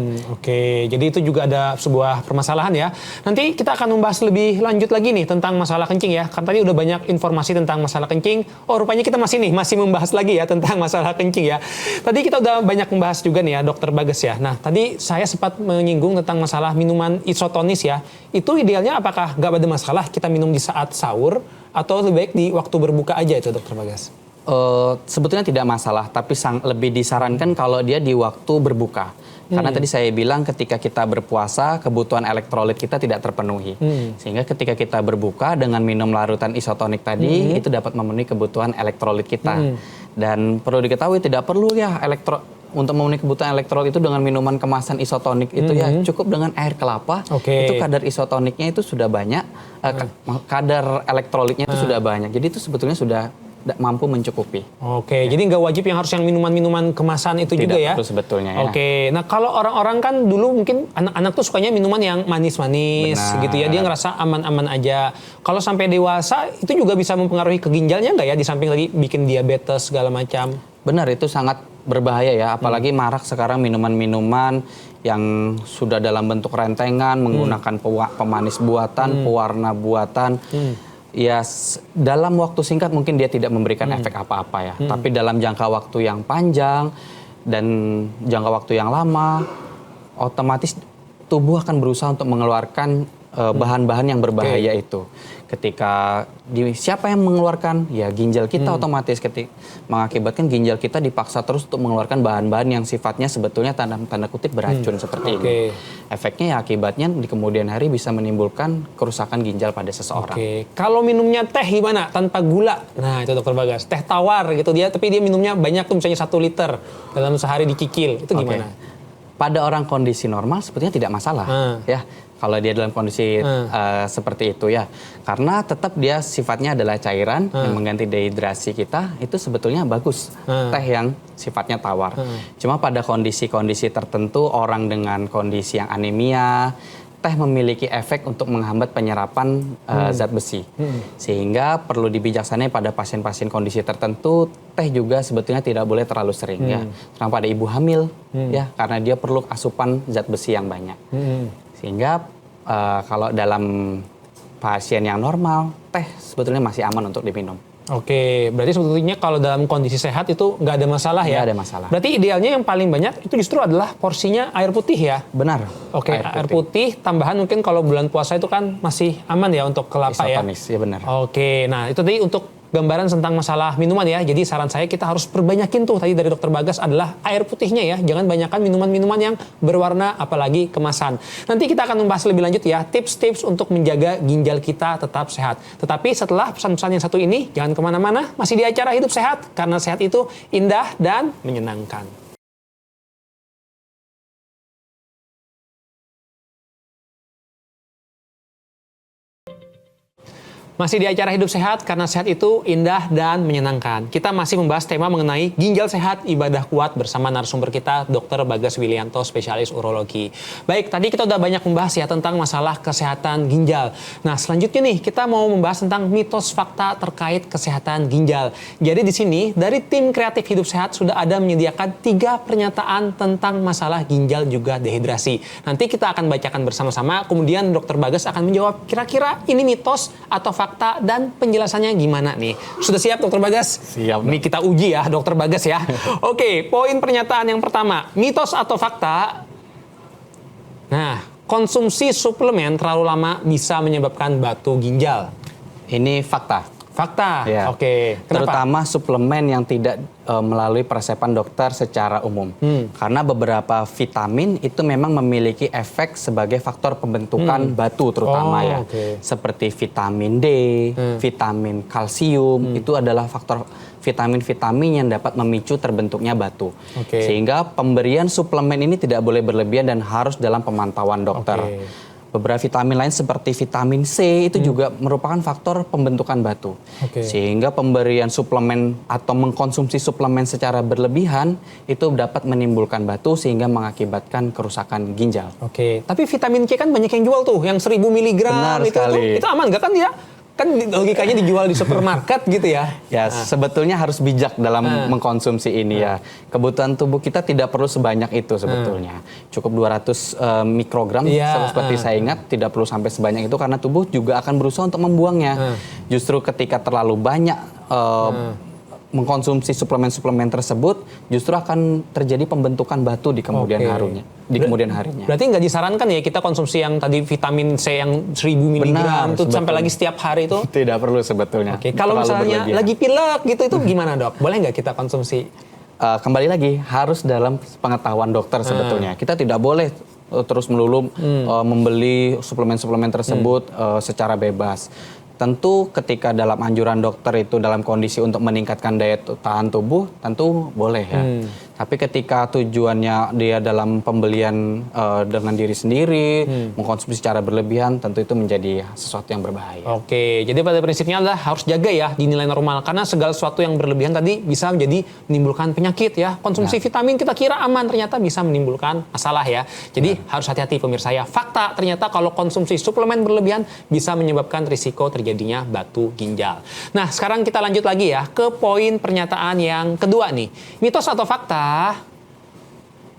Speaker 1: Jadi itu juga ada sebuah permasalahan ya. Nanti kita akan membahas lebih lanjut lagi nih tentang masalah kencing ya. Kan tadi udah banyak informasi tentang masalah kencing. Oh, rupanya kita masih membahas lagi ya tentang masalah kencing ya. Tadi kita udah banyak membahas juga nih ya, Dokter Bagas ya. Nah, tadi saya sempat menyinggung tentang masalah minuman isotonis ya. Itu idealnya apakah nggak ada masalah kita minum di saat sahur atau lebih baik di waktu berbuka aja itu, Dokter Bagas?
Speaker 2: Sebetulnya tidak masalah, tapi lebih disarankan kalau dia di waktu berbuka. Karena tadi saya bilang ketika kita berpuasa, kebutuhan elektrolit kita tidak terpenuhi. Sehingga ketika kita berbuka dengan minum larutan isotonik tadi, itu dapat memenuhi kebutuhan elektrolit kita. Dan perlu diketahui tidak perlu ya untuk memenuhi kebutuhan elektrolit itu dengan minuman kemasan isotonik itu ya cukup dengan air kelapa. Itu kadar isotoniknya itu sudah banyak, kadar elektrolitnya itu sudah banyak. Jadi itu sebetulnya sudah mampu mencukupi.
Speaker 1: Jadi nggak wajib yang harus yang minuman-minuman kemasan itu
Speaker 2: tidak
Speaker 1: juga ya?
Speaker 2: Tidak perlu sebetulnya ya.
Speaker 1: Nah kalau orang-orang kan dulu mungkin anak-anak tuh sukanya minuman yang manis-manis gitu ya, dia ngerasa aman-aman aja. Kalau sampai dewasa itu juga bisa mempengaruhi ke ginjalnya nggak ya, di samping lagi bikin diabetes segala macam?
Speaker 2: Benar, itu sangat berbahaya ya, apalagi marak sekarang minuman-minuman yang sudah dalam bentuk rentengan, menggunakan pemanis buatan, pewarna buatan. Ya dalam waktu singkat mungkin dia tidak memberikan efek apa-apa ya. Tapi dalam jangka waktu yang panjang dan jangka waktu yang lama, otomatis tubuh akan berusaha untuk mengeluarkan bahan-bahan yang berbahaya itu. Ketika siapa yang mengeluarkan? Ya ginjal kita otomatis mengakibatkan ginjal kita dipaksa terus untuk mengeluarkan bahan-bahan yang sifatnya sebetulnya tanda kutip beracun seperti ini. Efeknya ya akibatnya di kemudian hari bisa menimbulkan kerusakan ginjal pada seseorang.
Speaker 1: Kalau minumnya teh gimana? Tanpa gula. Nah itu Dokter Bagas, teh tawar gitu tapi dia minumnya banyak tuh misalnya 1 liter dalam sehari dicicil. Itu gimana?
Speaker 2: Pada orang kondisi normal sebetulnya tidak masalah ya. Kalau dia dalam kondisi seperti itu ya, karena tetap dia sifatnya adalah cairan yang mengganti dehidrasi kita, itu sebetulnya bagus teh yang sifatnya tawar. Cuma pada kondisi-kondisi tertentu orang dengan kondisi yang anemia, teh memiliki efek untuk menghambat penyerapan zat besi, sehingga perlu dibijaksanai pada pasien-pasien kondisi tertentu. Teh juga sebetulnya tidak boleh terlalu sering ya, terutama pada ibu hamil ya, karena dia perlu asupan zat besi yang banyak. Sehingga kalau dalam pasien yang normal, teh sebetulnya masih aman untuk diminum.
Speaker 1: Berarti sebetulnya kalau dalam kondisi sehat itu nggak ada masalah ya?
Speaker 2: Nggak ada masalah.
Speaker 1: Berarti idealnya yang paling banyak itu justru adalah porsinya air putih ya?
Speaker 2: Benar.
Speaker 1: Air putih tambahan mungkin kalau bulan puasa itu kan masih aman ya untuk kelapa ya?
Speaker 2: Isotonis, ya benar.
Speaker 1: Nah itu tadi untuk gambaran tentang masalah minuman ya. Jadi saran saya kita harus perbanyakin tuh tadi dari Dokter Bagas adalah air putihnya ya. Jangan banyakkan minuman-minuman yang berwarna apalagi kemasan. Nanti kita akan membahas lebih lanjut ya tips-tips untuk menjaga ginjal kita tetap sehat. Tetapi setelah pesan-pesan yang satu ini jangan kemana-mana. Masih di acara Hidup Sehat karena sehat itu indah dan menyenangkan. Masih di acara Hidup Sehat karena sehat itu indah dan menyenangkan. Kita masih membahas tema mengenai ginjal sehat, ibadah kuat bersama narasumber kita Dr. Bagas Wilianto, spesialis urologi. Baik, tadi kita udah banyak membahas ya tentang masalah kesehatan ginjal. Nah, selanjutnya nih kita mau membahas tentang mitos fakta terkait kesehatan ginjal. Jadi di sini dari tim kreatif Hidup Sehat sudah ada menyediakan 3 pernyataan tentang masalah ginjal juga dehidrasi. Nanti kita akan bacakan bersama-sama, kemudian Dr. Bagas akan menjawab kira-kira ini mitos atau fakta dan penjelasannya gimana nih. Sudah siap Dokter Bagas?
Speaker 2: Siap.
Speaker 1: Ini kita uji ya Dokter Bagas ya. Poin pernyataan yang pertama, mitos atau fakta? Nah, konsumsi suplemen terlalu lama bisa menyebabkan batu ginjal.
Speaker 2: Ini fakta.
Speaker 1: Fakta?
Speaker 2: Ya.
Speaker 1: Kenapa?
Speaker 2: Terutama suplemen yang tidak melalui peresepan dokter secara umum. Karena beberapa vitamin itu memang memiliki efek sebagai faktor pembentukan batu terutama seperti vitamin D, vitamin kalsium, itu adalah faktor vitamin-vitamin yang dapat memicu terbentuknya batu. Sehingga pemberian suplemen ini tidak boleh berlebihan dan harus dalam pemantauan dokter. Beberapa vitamin lain seperti vitamin C itu juga merupakan faktor pembentukan batu. Sehingga pemberian suplemen atau mengkonsumsi suplemen secara berlebihan itu dapat menimbulkan batu sehingga mengakibatkan kerusakan ginjal.
Speaker 1: Tapi vitamin C kan banyak yang jual tuh, yang 1000 mg itu aman nggak kan ya? Kan logikanya dijual di supermarket gitu ya. Sebetulnya harus bijak dalam mengkonsumsi ini ya. Kebutuhan tubuh kita tidak perlu sebanyak itu sebetulnya. Cukup 200 mikrogram seperti saya ingat, tidak perlu sampai sebanyak itu karena tubuh juga akan berusaha untuk membuangnya. Justru ketika terlalu banyak mengkonsumsi suplemen-suplemen tersebut, justru akan terjadi pembentukan batu di kemudian harinya. Berarti nggak disarankan ya kita konsumsi yang tadi vitamin C yang 1000 mg itu sampai lagi setiap hari itu?
Speaker 2: Tidak perlu sebetulnya.
Speaker 1: Kalau misalnya lagi pilek gitu itu gimana dok? Boleh nggak kita konsumsi?
Speaker 2: Kembali lagi harus dalam pengetahuan dokter sebetulnya. Kita tidak boleh terus melulu membeli suplemen-suplemen tersebut secara bebas. Tentu ketika dalam anjuran dokter itu dalam kondisi untuk meningkatkan daya tahan tubuh, tentu boleh ya. Tapi ketika tujuannya dia dalam pembelian dengan diri sendiri, mengkonsumsi secara berlebihan, tentu itu menjadi sesuatu yang berbahaya.
Speaker 1: Jadi pada prinsipnya adalah harus jaga ya dinilai normal. Karena segala sesuatu yang berlebihan tadi bisa menjadi menimbulkan penyakit ya. Konsumsi vitamin kita kira aman, ternyata bisa menimbulkan masalah ya. Jadi harus hati-hati pemirsa ya. Fakta ternyata kalau konsumsi suplemen berlebihan bisa menyebabkan risiko terjadinya batu ginjal. Nah sekarang kita lanjut lagi ya ke poin pernyataan yang kedua nih. Mitos atau fakta?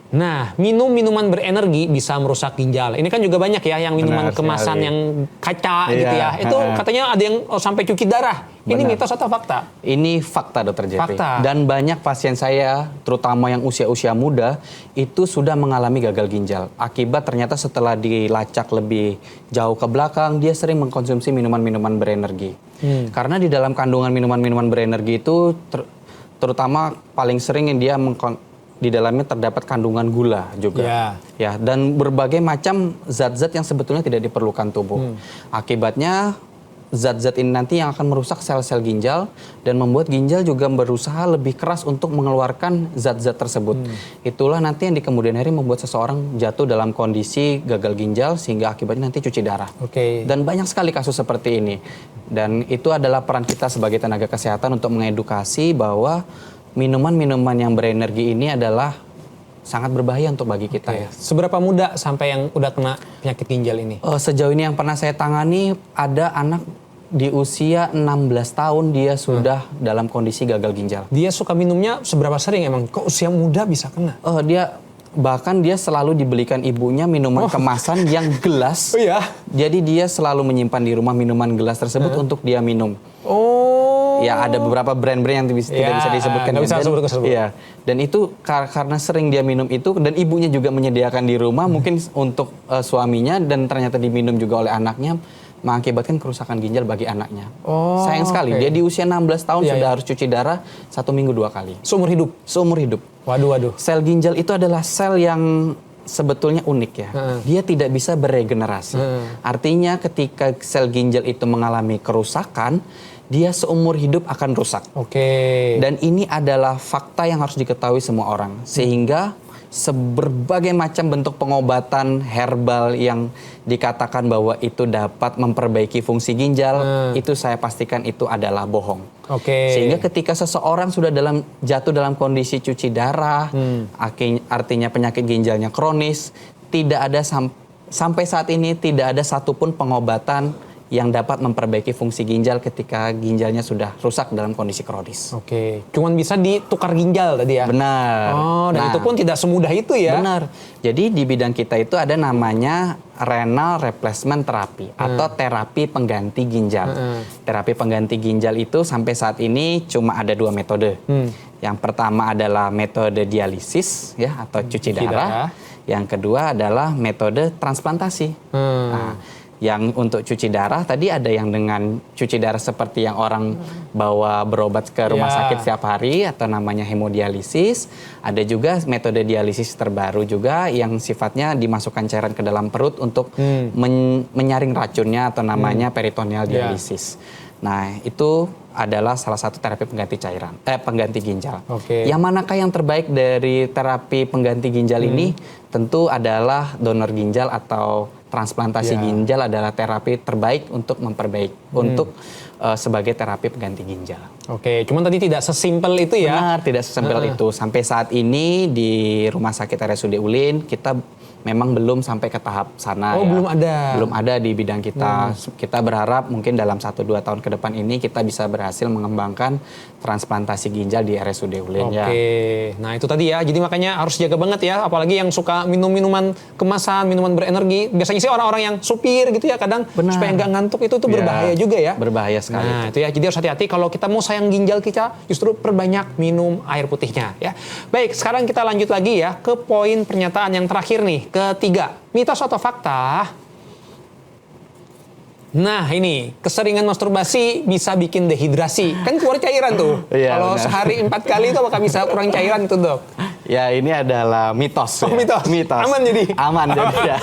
Speaker 1: Nah, minum minuman berenergi bisa merusak ginjal. Ini kan juga banyak ya yang minuman
Speaker 2: Benar
Speaker 1: kemasan
Speaker 2: sekali.
Speaker 1: yang kaca
Speaker 2: Iya,
Speaker 1: gitu ya. Itu katanya ada yang sampai cuci darah. Ini
Speaker 2: Benar.
Speaker 1: mitos atau fakta?
Speaker 2: Ini fakta, Dokter Jeffrey.
Speaker 1: Fakta.
Speaker 2: Dan banyak pasien saya, terutama yang usia-usia muda, itu sudah mengalami gagal ginjal. Akibat ternyata setelah dilacak lebih jauh ke belakang, dia sering mengkonsumsi minuman-minuman berenergi. Karena di dalam kandungan minuman-minuman berenergi itu, terutama paling sering yang dia di dalamnya terdapat kandungan gula juga.
Speaker 1: Ya.
Speaker 2: Ya, dan berbagai macam zat-zat yang sebetulnya tidak diperlukan tubuh. Akibatnya zat-zat ini nanti yang akan merusak sel-sel ginjal dan membuat ginjal juga berusaha lebih keras untuk mengeluarkan zat-zat tersebut. Itulah nanti yang di kemudian hari membuat seseorang jatuh dalam kondisi gagal ginjal sehingga akibatnya nanti cuci darah.
Speaker 1: Oke.
Speaker 2: Dan banyak sekali kasus seperti ini. Dan itu adalah peran kita sebagai tenaga kesehatan untuk mengedukasi bahwa minuman-minuman yang berenergi ini adalah sangat berbahaya untuk bagi kita ya.
Speaker 1: Seberapa muda sampai yang udah kena penyakit ginjal ini?
Speaker 2: Sejauh ini yang pernah saya tangani ada anak di usia 16 tahun dia sudah dalam kondisi gagal ginjal.
Speaker 1: Dia suka minumnya seberapa sering emang? Kok usia muda bisa kena?
Speaker 2: Dia selalu dibelikan ibunya minuman kemasan yang gelas.
Speaker 1: Oh ya?
Speaker 2: Jadi dia selalu menyimpan di rumah minuman gelas tersebut untuk dia minum.
Speaker 1: Oh.
Speaker 2: Ya ada beberapa brand-brand yang tidak bisa disebutkan.
Speaker 1: Nggak bisa sebut.
Speaker 2: Iya. Dan itu karena sering dia minum itu dan ibunya juga menyediakan di rumah mungkin untuk suaminya dan ternyata diminum juga oleh anaknya mengakibatkan kerusakan ginjal bagi anaknya.
Speaker 1: Oh,
Speaker 2: sayang sekali. Dia di usia 16 tahun sudah harus cuci darah 1 minggu 2 kali.
Speaker 1: Seumur hidup?
Speaker 2: Seumur hidup.
Speaker 1: Waduh.
Speaker 2: Sel ginjal itu adalah sel yang sebetulnya unik ya. Dia tidak bisa beregenerasi. Artinya ketika sel ginjal itu mengalami kerusakan, dia seumur hidup akan rusak.
Speaker 1: Oke.
Speaker 2: Dan ini adalah fakta yang harus diketahui semua orang. Sehingga berbagai macam bentuk pengobatan herbal yang dikatakan bahwa itu dapat memperbaiki fungsi ginjal, itu saya pastikan itu adalah bohong.
Speaker 1: Oke.
Speaker 2: Sehingga ketika seseorang sudah jatuh dalam kondisi cuci darah, artinya penyakit ginjalnya kronis, tidak ada sampai saat ini tidak ada satupun pengobatan yang dapat memperbaiki fungsi ginjal ketika ginjalnya sudah rusak dalam kondisi kronis.
Speaker 1: Oke, cuman bisa ditukar ginjal tadi ya?
Speaker 2: Benar.
Speaker 1: Oh, dan itu pun tidak semudah itu ya?
Speaker 2: Benar. Jadi di bidang kita itu ada namanya renal replacement therapy atau terapi pengganti ginjal. Terapi pengganti ginjal itu sampai saat ini cuma ada 2 metode. Yang pertama adalah metode dialisis ya atau cuci darah. Yang kedua adalah metode transplantasi. Nah, yang untuk cuci darah tadi ada yang dengan cuci darah seperti yang orang bawa berobat ke rumah sakit setiap hari atau namanya hemodialisis. Ada juga metode dialisis terbaru juga yang sifatnya dimasukkan cairan ke dalam perut untuk menyaring racunnya atau namanya peritoneal dialisis. Nah, itu adalah salah satu terapi pengganti ginjal. Yang manakah yang terbaik dari terapi pengganti ginjal ini? Tentu adalah donor ginjal atau transplantasi ginjal adalah terapi terbaik untuk untuk sebagai terapi pengganti ginjal.
Speaker 1: Oke, cuman tadi tidak sesimpel itu ya?
Speaker 2: Benar, tidak sesimpel itu. Sampai saat ini di Rumah Sakit RSUD Ulin kita memang belum sampai ke tahap sana.
Speaker 1: Belum ada?
Speaker 2: Belum ada di bidang kita. Kita berharap mungkin dalam 1-2 tahun ke depan ini kita bisa berhasil mengembangkan transplantasi ginjal di RSUD Ulin.
Speaker 1: Oke, nah itu tadi ya. Jadi makanya harus jaga banget ya. Apalagi yang suka minum minuman kemasan, minuman berenergi. Biasanya sih orang-orang yang supir gitu ya. Kadang supaya nggak ngantuk itu tuh berbahaya juga ya.
Speaker 2: Berbahaya sekali.
Speaker 1: Nah itu ya. Jadi harus hati-hati kalau kita mau sayang ginjal kita, justru perbanyak minum air putihnya ya. Baik, sekarang kita lanjut lagi ya ke poin pernyataan yang terakhir nih. Ketiga, mitos atau fakta? Nah ini, keseringan masturbasi bisa bikin dehidrasi. Kan keluar cairan tuh. Kalau sehari 4 kali itu apakah bisa kurang cairan itu, Dok?
Speaker 2: Ya ini adalah mitos.
Speaker 1: Mitos. Aman jadi?
Speaker 2: Aman jadi ya.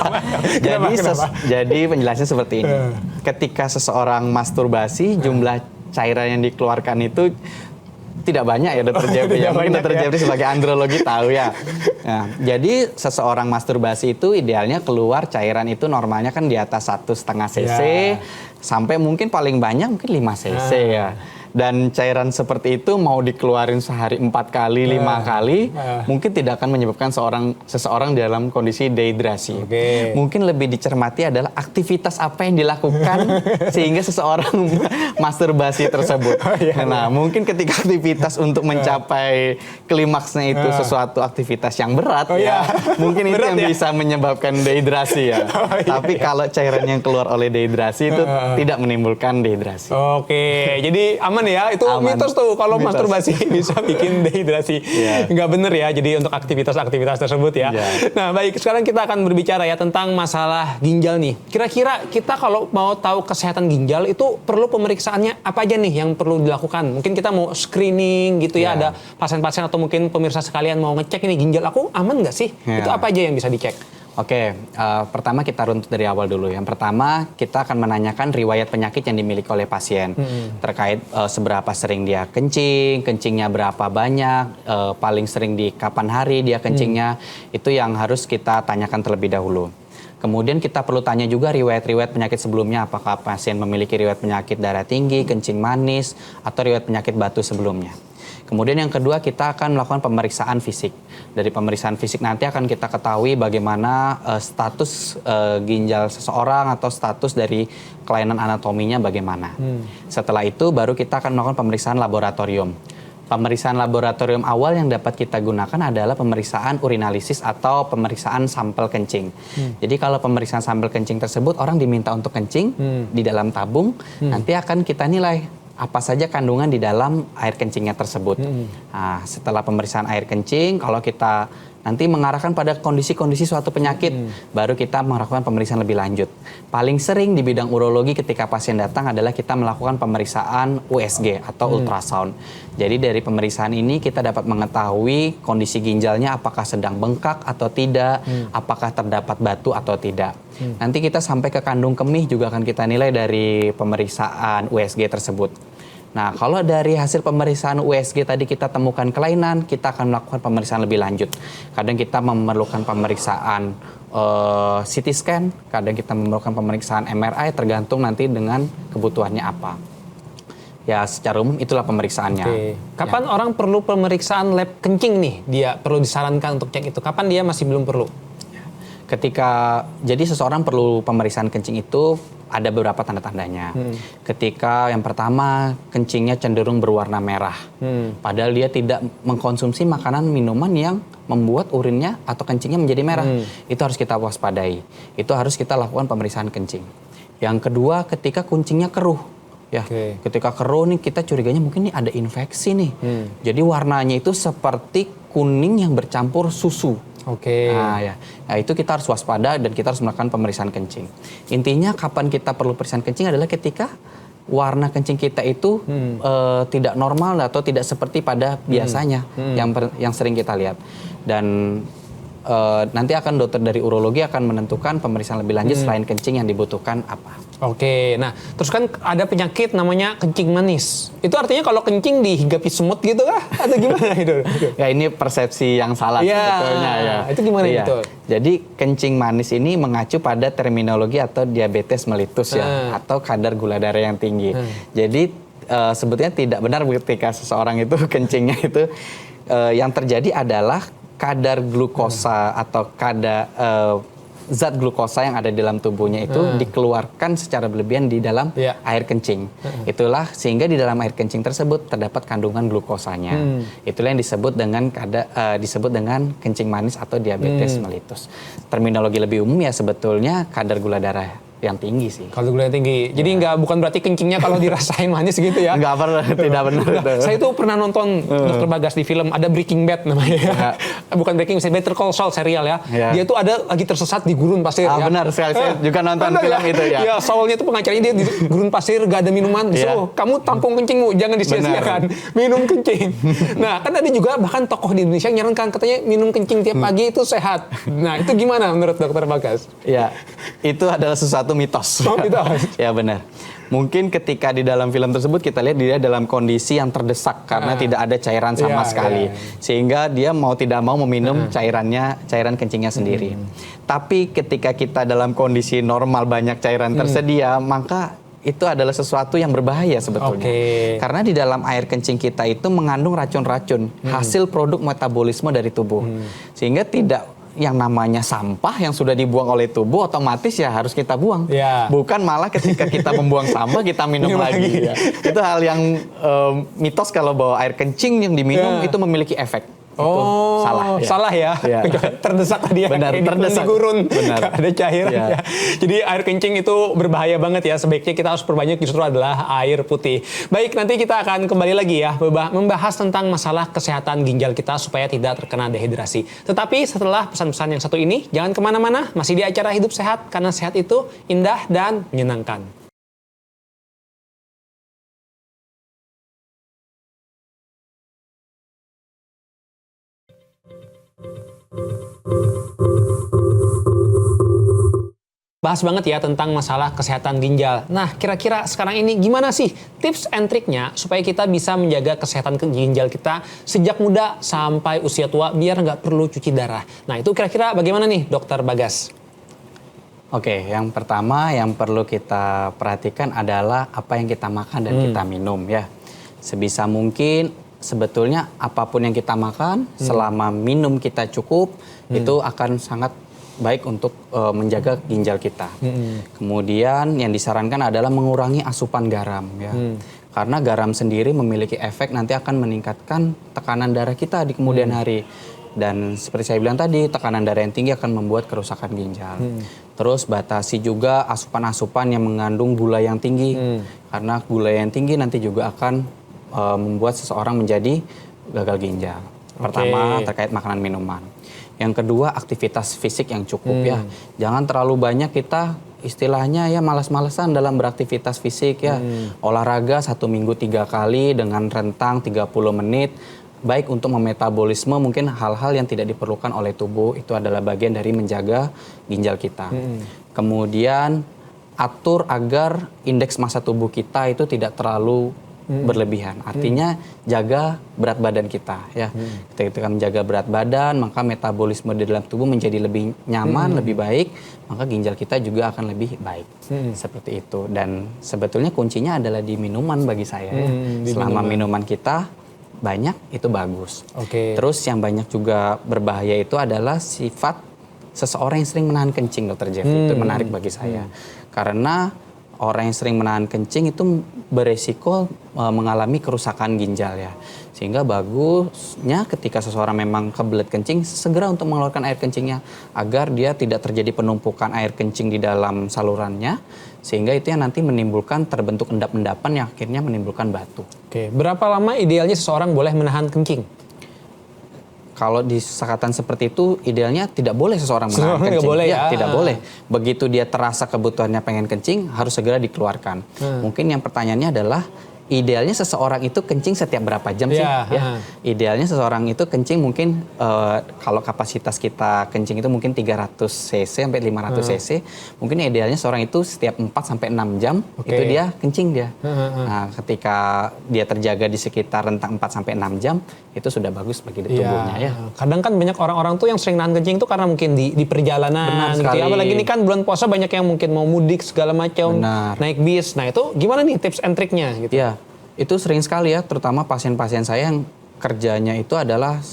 Speaker 1: Kenapa?
Speaker 2: Jadi penjelasannya seperti ini. Ketika seseorang masturbasi, jumlah cairan yang dikeluarkan itu tidak banyak ya Dr. Jeffrey. Mungkin Dr. Jeffrey sebagai andrologi tahu ya. Nah, jadi seseorang masturbasi itu idealnya keluar cairan itu normalnya kan di atas 1,5 cc sampai mungkin paling banyak mungkin 5 cc ya. Dan cairan seperti itu mau dikeluarin sehari 4 kali, 5 kali, mungkin tidak akan menyebabkan seseorang dalam kondisi dehidrasi. Mungkin lebih dicermati adalah aktivitas apa yang dilakukan sehingga seseorang masturbasi tersebut. Nah, mungkin ketika aktivitas untuk mencapai klimaksnya itu sesuatu aktivitas yang berat, mungkin itu yang bisa menyebabkan dehidrasi ya. Tapi kalau cairan yang keluar oleh dehidrasi itu tidak menimbulkan dehidrasi.
Speaker 1: Jadi aman ya, itu
Speaker 2: Aman.
Speaker 1: mitos tuh kalau masturbasi bisa bikin dehidrasi. Nggak bener ya, jadi untuk aktivitas-aktivitas tersebut ya. Nah baik, sekarang kita akan berbicara ya tentang masalah ginjal nih. Kira-kira kita kalau mau tahu kesehatan ginjal itu perlu pemeriksaannya apa aja nih yang perlu dilakukan? Mungkin kita mau screening gitu ya, ada pasien-pasien atau mungkin pemirsa sekalian mau ngecek ini ginjal aku aman nggak sih? Itu apa aja yang bisa dicek?
Speaker 2: Pertama kita runtut dari awal dulu. Yang pertama kita akan menanyakan riwayat penyakit yang dimiliki oleh pasien terkait seberapa sering dia kencing, kencingnya berapa banyak, paling sering di kapan hari dia kencingnya, itu yang harus kita tanyakan terlebih dahulu. Kemudian kita perlu tanya juga riwayat-riwayat penyakit sebelumnya, apakah pasien memiliki riwayat penyakit darah tinggi, kencing manis, atau riwayat penyakit batu sebelumnya. Kemudian yang kedua kita akan melakukan pemeriksaan fisik. Dari pemeriksaan fisik nanti akan kita ketahui bagaimana status ginjal seseorang atau status dari kelainan anatominya bagaimana. Setelah itu baru kita akan melakukan pemeriksaan laboratorium. Pemeriksaan laboratorium awal yang dapat kita gunakan adalah pemeriksaan urinalisis atau pemeriksaan sampel kencing. Jadi kalau pemeriksaan sampel kencing tersebut orang diminta untuk kencing di dalam tabung, nanti akan kita nilai apa saja kandungan di dalam air kencingnya tersebut. Nah, setelah pemeriksaan air kencing, kalau kita nanti mengarahkan pada kondisi-kondisi suatu penyakit, baru kita melakukan pemeriksaan lebih lanjut. Paling sering di bidang urologi ketika pasien datang adalah kita melakukan pemeriksaan USG atau ultrasound. Jadi dari pemeriksaan ini kita dapat mengetahui kondisi ginjalnya apakah sedang bengkak atau tidak, apakah terdapat batu atau tidak. Nanti kita sampai ke kandung kemih juga akan kita nilai dari pemeriksaan USG tersebut. Nah, kalau dari hasil pemeriksaan USG tadi kita temukan kelainan, kita akan melakukan pemeriksaan lebih lanjut. Kadang kita memerlukan pemeriksaan CT scan, kadang kita memerlukan pemeriksaan MRI, tergantung nanti dengan kebutuhannya apa. Ya, secara umum itulah pemeriksaannya.
Speaker 1: Kapan orang perlu pemeriksaan lab kencing nih? Dia perlu disarankan untuk cek itu. Kapan dia masih belum perlu?
Speaker 2: Jadi seseorang perlu pemeriksaan kencing itu ada beberapa tanda-tandanya. Ketika yang pertama kencingnya cenderung berwarna merah, padahal dia tidak mengkonsumsi makanan minuman yang membuat urinnya atau kencingnya menjadi merah, itu harus kita waspadai. Itu harus kita lakukan pemeriksaan kencing. Yang kedua, ketika kencingnya keruh. Ya, ketika keruh nih kita curiganya mungkin nih ada infeksi nih. Jadi warnanya itu seperti kuning yang bercampur susu. Nah, itu kita harus waspada dan kita harus melakukan pemeriksaan kencing. Intinya kapan kita perlu pemeriksaan kencing adalah ketika warna kencing kita itu tidak normal atau tidak seperti pada biasanya yang sering kita lihat. Dan nanti akan dokter dari urologi akan menentukan pemeriksaan lebih lanjut selain kencing yang dibutuhkan apa.
Speaker 1: Nah terus kan ada penyakit namanya kencing manis. Itu artinya kalau kencing dihinggapi semut gitu kah? Atau gimana itu?
Speaker 2: Ya ini persepsi yang salah sebetulnya ya.
Speaker 1: Itu gimana itu?
Speaker 2: Jadi kencing manis ini mengacu pada terminologi atau diabetes mellitus ya, atau kadar gula darah yang tinggi. Jadi sebetulnya tidak benar ketika seseorang itu kencingnya itu yang terjadi adalah kadar glukosa atau kadar zat glukosa yang ada di dalam tubuhnya itu dikeluarkan secara berlebihan di dalam air kencing. Itulah sehingga di dalam air kencing tersebut terdapat kandungan glukosanya. Itulah yang disebut dengan kencing manis atau diabetes mellitus. Terminologi lebih umum ya sebetulnya kadar gula darah yang tinggi sih.
Speaker 1: Kalau gula yang tinggi. Jadi bukan berarti kencingnya kalau dirasain manis gitu ya.
Speaker 2: Nggak pernah, tidak benar.
Speaker 1: Saya tuh pernah nonton Dr. Bagas di film, ada Breaking Bad namanya. Bukan Breaking Bad, Better Call Saul serial ya. Dia tuh ada lagi tersesat di gurun pasir ya.
Speaker 2: Benar, saya juga nonton film itu ya.
Speaker 1: Iya, Saulnya tuh pengacaranya dia di gurun pasir, gak ada minuman. Disuruh, kamu tampung kencingmu, jangan disia-siakan. Minum kencing. Nah, kan ada juga bahkan tokoh di Indonesia yang nyarankan katanya minum kencing tiap pagi itu sehat. Nah, itu gimana menurut Dr. Bagas?
Speaker 2: Ya, itu adalah sesuatu mitos. Ya benar. Mungkin ketika di dalam film tersebut kita lihat dia dalam kondisi yang terdesak karena tidak ada cairan sama sekali. Sehingga dia mau tidak mau meminum cairan kencingnya sendiri. Tapi ketika kita dalam kondisi normal banyak cairan tersedia, maka itu adalah sesuatu yang berbahaya sebetulnya. Karena di dalam air kencing kita itu mengandung racun-racun, hasil produk metabolisme dari tubuh. Sehingga tidak yang namanya sampah yang sudah dibuang oleh tubuh otomatis ya harus kita buang. Bukan malah ketika kita membuang sampah kita minum lagi. Itu hal yang mitos kalau bahwa air kencing yang diminum itu memiliki efek.
Speaker 1: Salah ya. Terdesak tadi ya.
Speaker 2: Benar, terdesak.
Speaker 1: Di gurun.
Speaker 2: Benar.
Speaker 1: Ada cairan. Jadi air kencing itu berbahaya banget ya. Sebaiknya kita harus perbanyak justru adalah air putih. Baik, nanti kita akan kembali lagi ya membahas tentang masalah kesehatan ginjal kita supaya tidak terkena dehidrasi. Tetapi setelah pesan-pesan yang satu ini, jangan kemana-mana. Masih di acara Hidup Sehat karena sehat itu indah dan menyenangkan. Bahas banget ya tentang masalah kesehatan ginjal. Nah, kira-kira sekarang ini gimana sih tips and triknya supaya kita bisa menjaga kesehatan ginjal kita sejak muda sampai usia tua biar nggak perlu cuci darah. Nah, itu kira-kira bagaimana nih, Dokter Bagas?
Speaker 2: Oke, yang pertama yang perlu kita perhatikan adalah apa yang kita makan dan kita minum ya. Sebisa mungkin sebetulnya apapun yang kita makan selama minum kita cukup itu akan sangat baik untuk menjaga ginjal kita. Kemudian yang disarankan adalah mengurangi asupan garam ya. Karena garam sendiri memiliki efek nanti akan meningkatkan tekanan darah kita di kemudian hari. Dan seperti saya bilang tadi, tekanan darah yang tinggi akan membuat kerusakan ginjal. Terus batasi juga asupan-asupan yang mengandung gula yang tinggi. Karena gula yang tinggi nanti juga akan membuat seseorang menjadi gagal ginjal. Pertama terkait makanan minuman. Yang kedua aktivitas fisik yang cukup ya. Jangan terlalu banyak kita istilahnya ya malas-malasan dalam beraktivitas fisik ya. Olahraga 1 minggu 3 kali dengan rentang 30 menit. Baik untuk memetabolisme mungkin hal-hal yang tidak diperlukan oleh tubuh. Itu adalah bagian dari menjaga ginjal kita. Kemudian atur agar indeks massa tubuh kita itu tidak terlalu berlebihan. Artinya jaga berat badan kita ya. Ketika kita menjaga berat badan, maka metabolisme di dalam tubuh menjadi lebih nyaman, lebih baik, maka ginjal kita juga akan lebih baik. Seperti itu. Dan sebetulnya kuncinya adalah di minuman bagi saya ya. Selama minuman kita banyak itu bagus. Terus yang banyak juga berbahaya itu adalah sifat seseorang yang sering menahan kencing, Dr. Jeffrey. Itu menarik bagi saya. Karena orang yang sering menahan kencing itu beresiko mengalami kerusakan ginjal ya. Sehingga bagusnya ketika seseorang memang kebelet kencing, segera untuk mengeluarkan air kencingnya agar dia tidak terjadi penumpukan air kencing di dalam salurannya. Sehingga itu yang nanti menimbulkan terbentuk endap-endapan yang akhirnya menimbulkan batu.
Speaker 1: Berapa lama idealnya seseorang boleh menahan kencing?
Speaker 2: Kalau di kesehatan seperti itu, idealnya tidak boleh seseorang menahan kencing.
Speaker 1: Boleh,
Speaker 2: Tidak boleh. Begitu dia terasa kebutuhannya pengen kencing, harus segera dikeluarkan. Mungkin yang pertanyaannya adalah, idealnya seseorang itu kencing setiap berapa jam sih? Idealnya seseorang itu kencing mungkin, kalau kapasitas kita kencing itu mungkin 300 cc sampai 500 cc. Mungkin idealnya seseorang itu setiap 4 sampai 6 jam, itu dia kencing dia. Nah, ketika dia terjaga di sekitar rentang 4 sampai 6 jam, itu sudah bagus bagi tubuhnya ya.
Speaker 1: Kadang kan banyak orang-orang tuh yang sering nahan kencing itu karena mungkin di perjalanan gitu ya. Apalagi ini kan bulan puasa banyak yang mungkin mau mudik segala macam, naik bis. Nah, itu gimana nih tips and triknya gitu?
Speaker 2: Ya, itu sering sekali ya, terutama pasien-pasien saya yang kerjanya itu adalah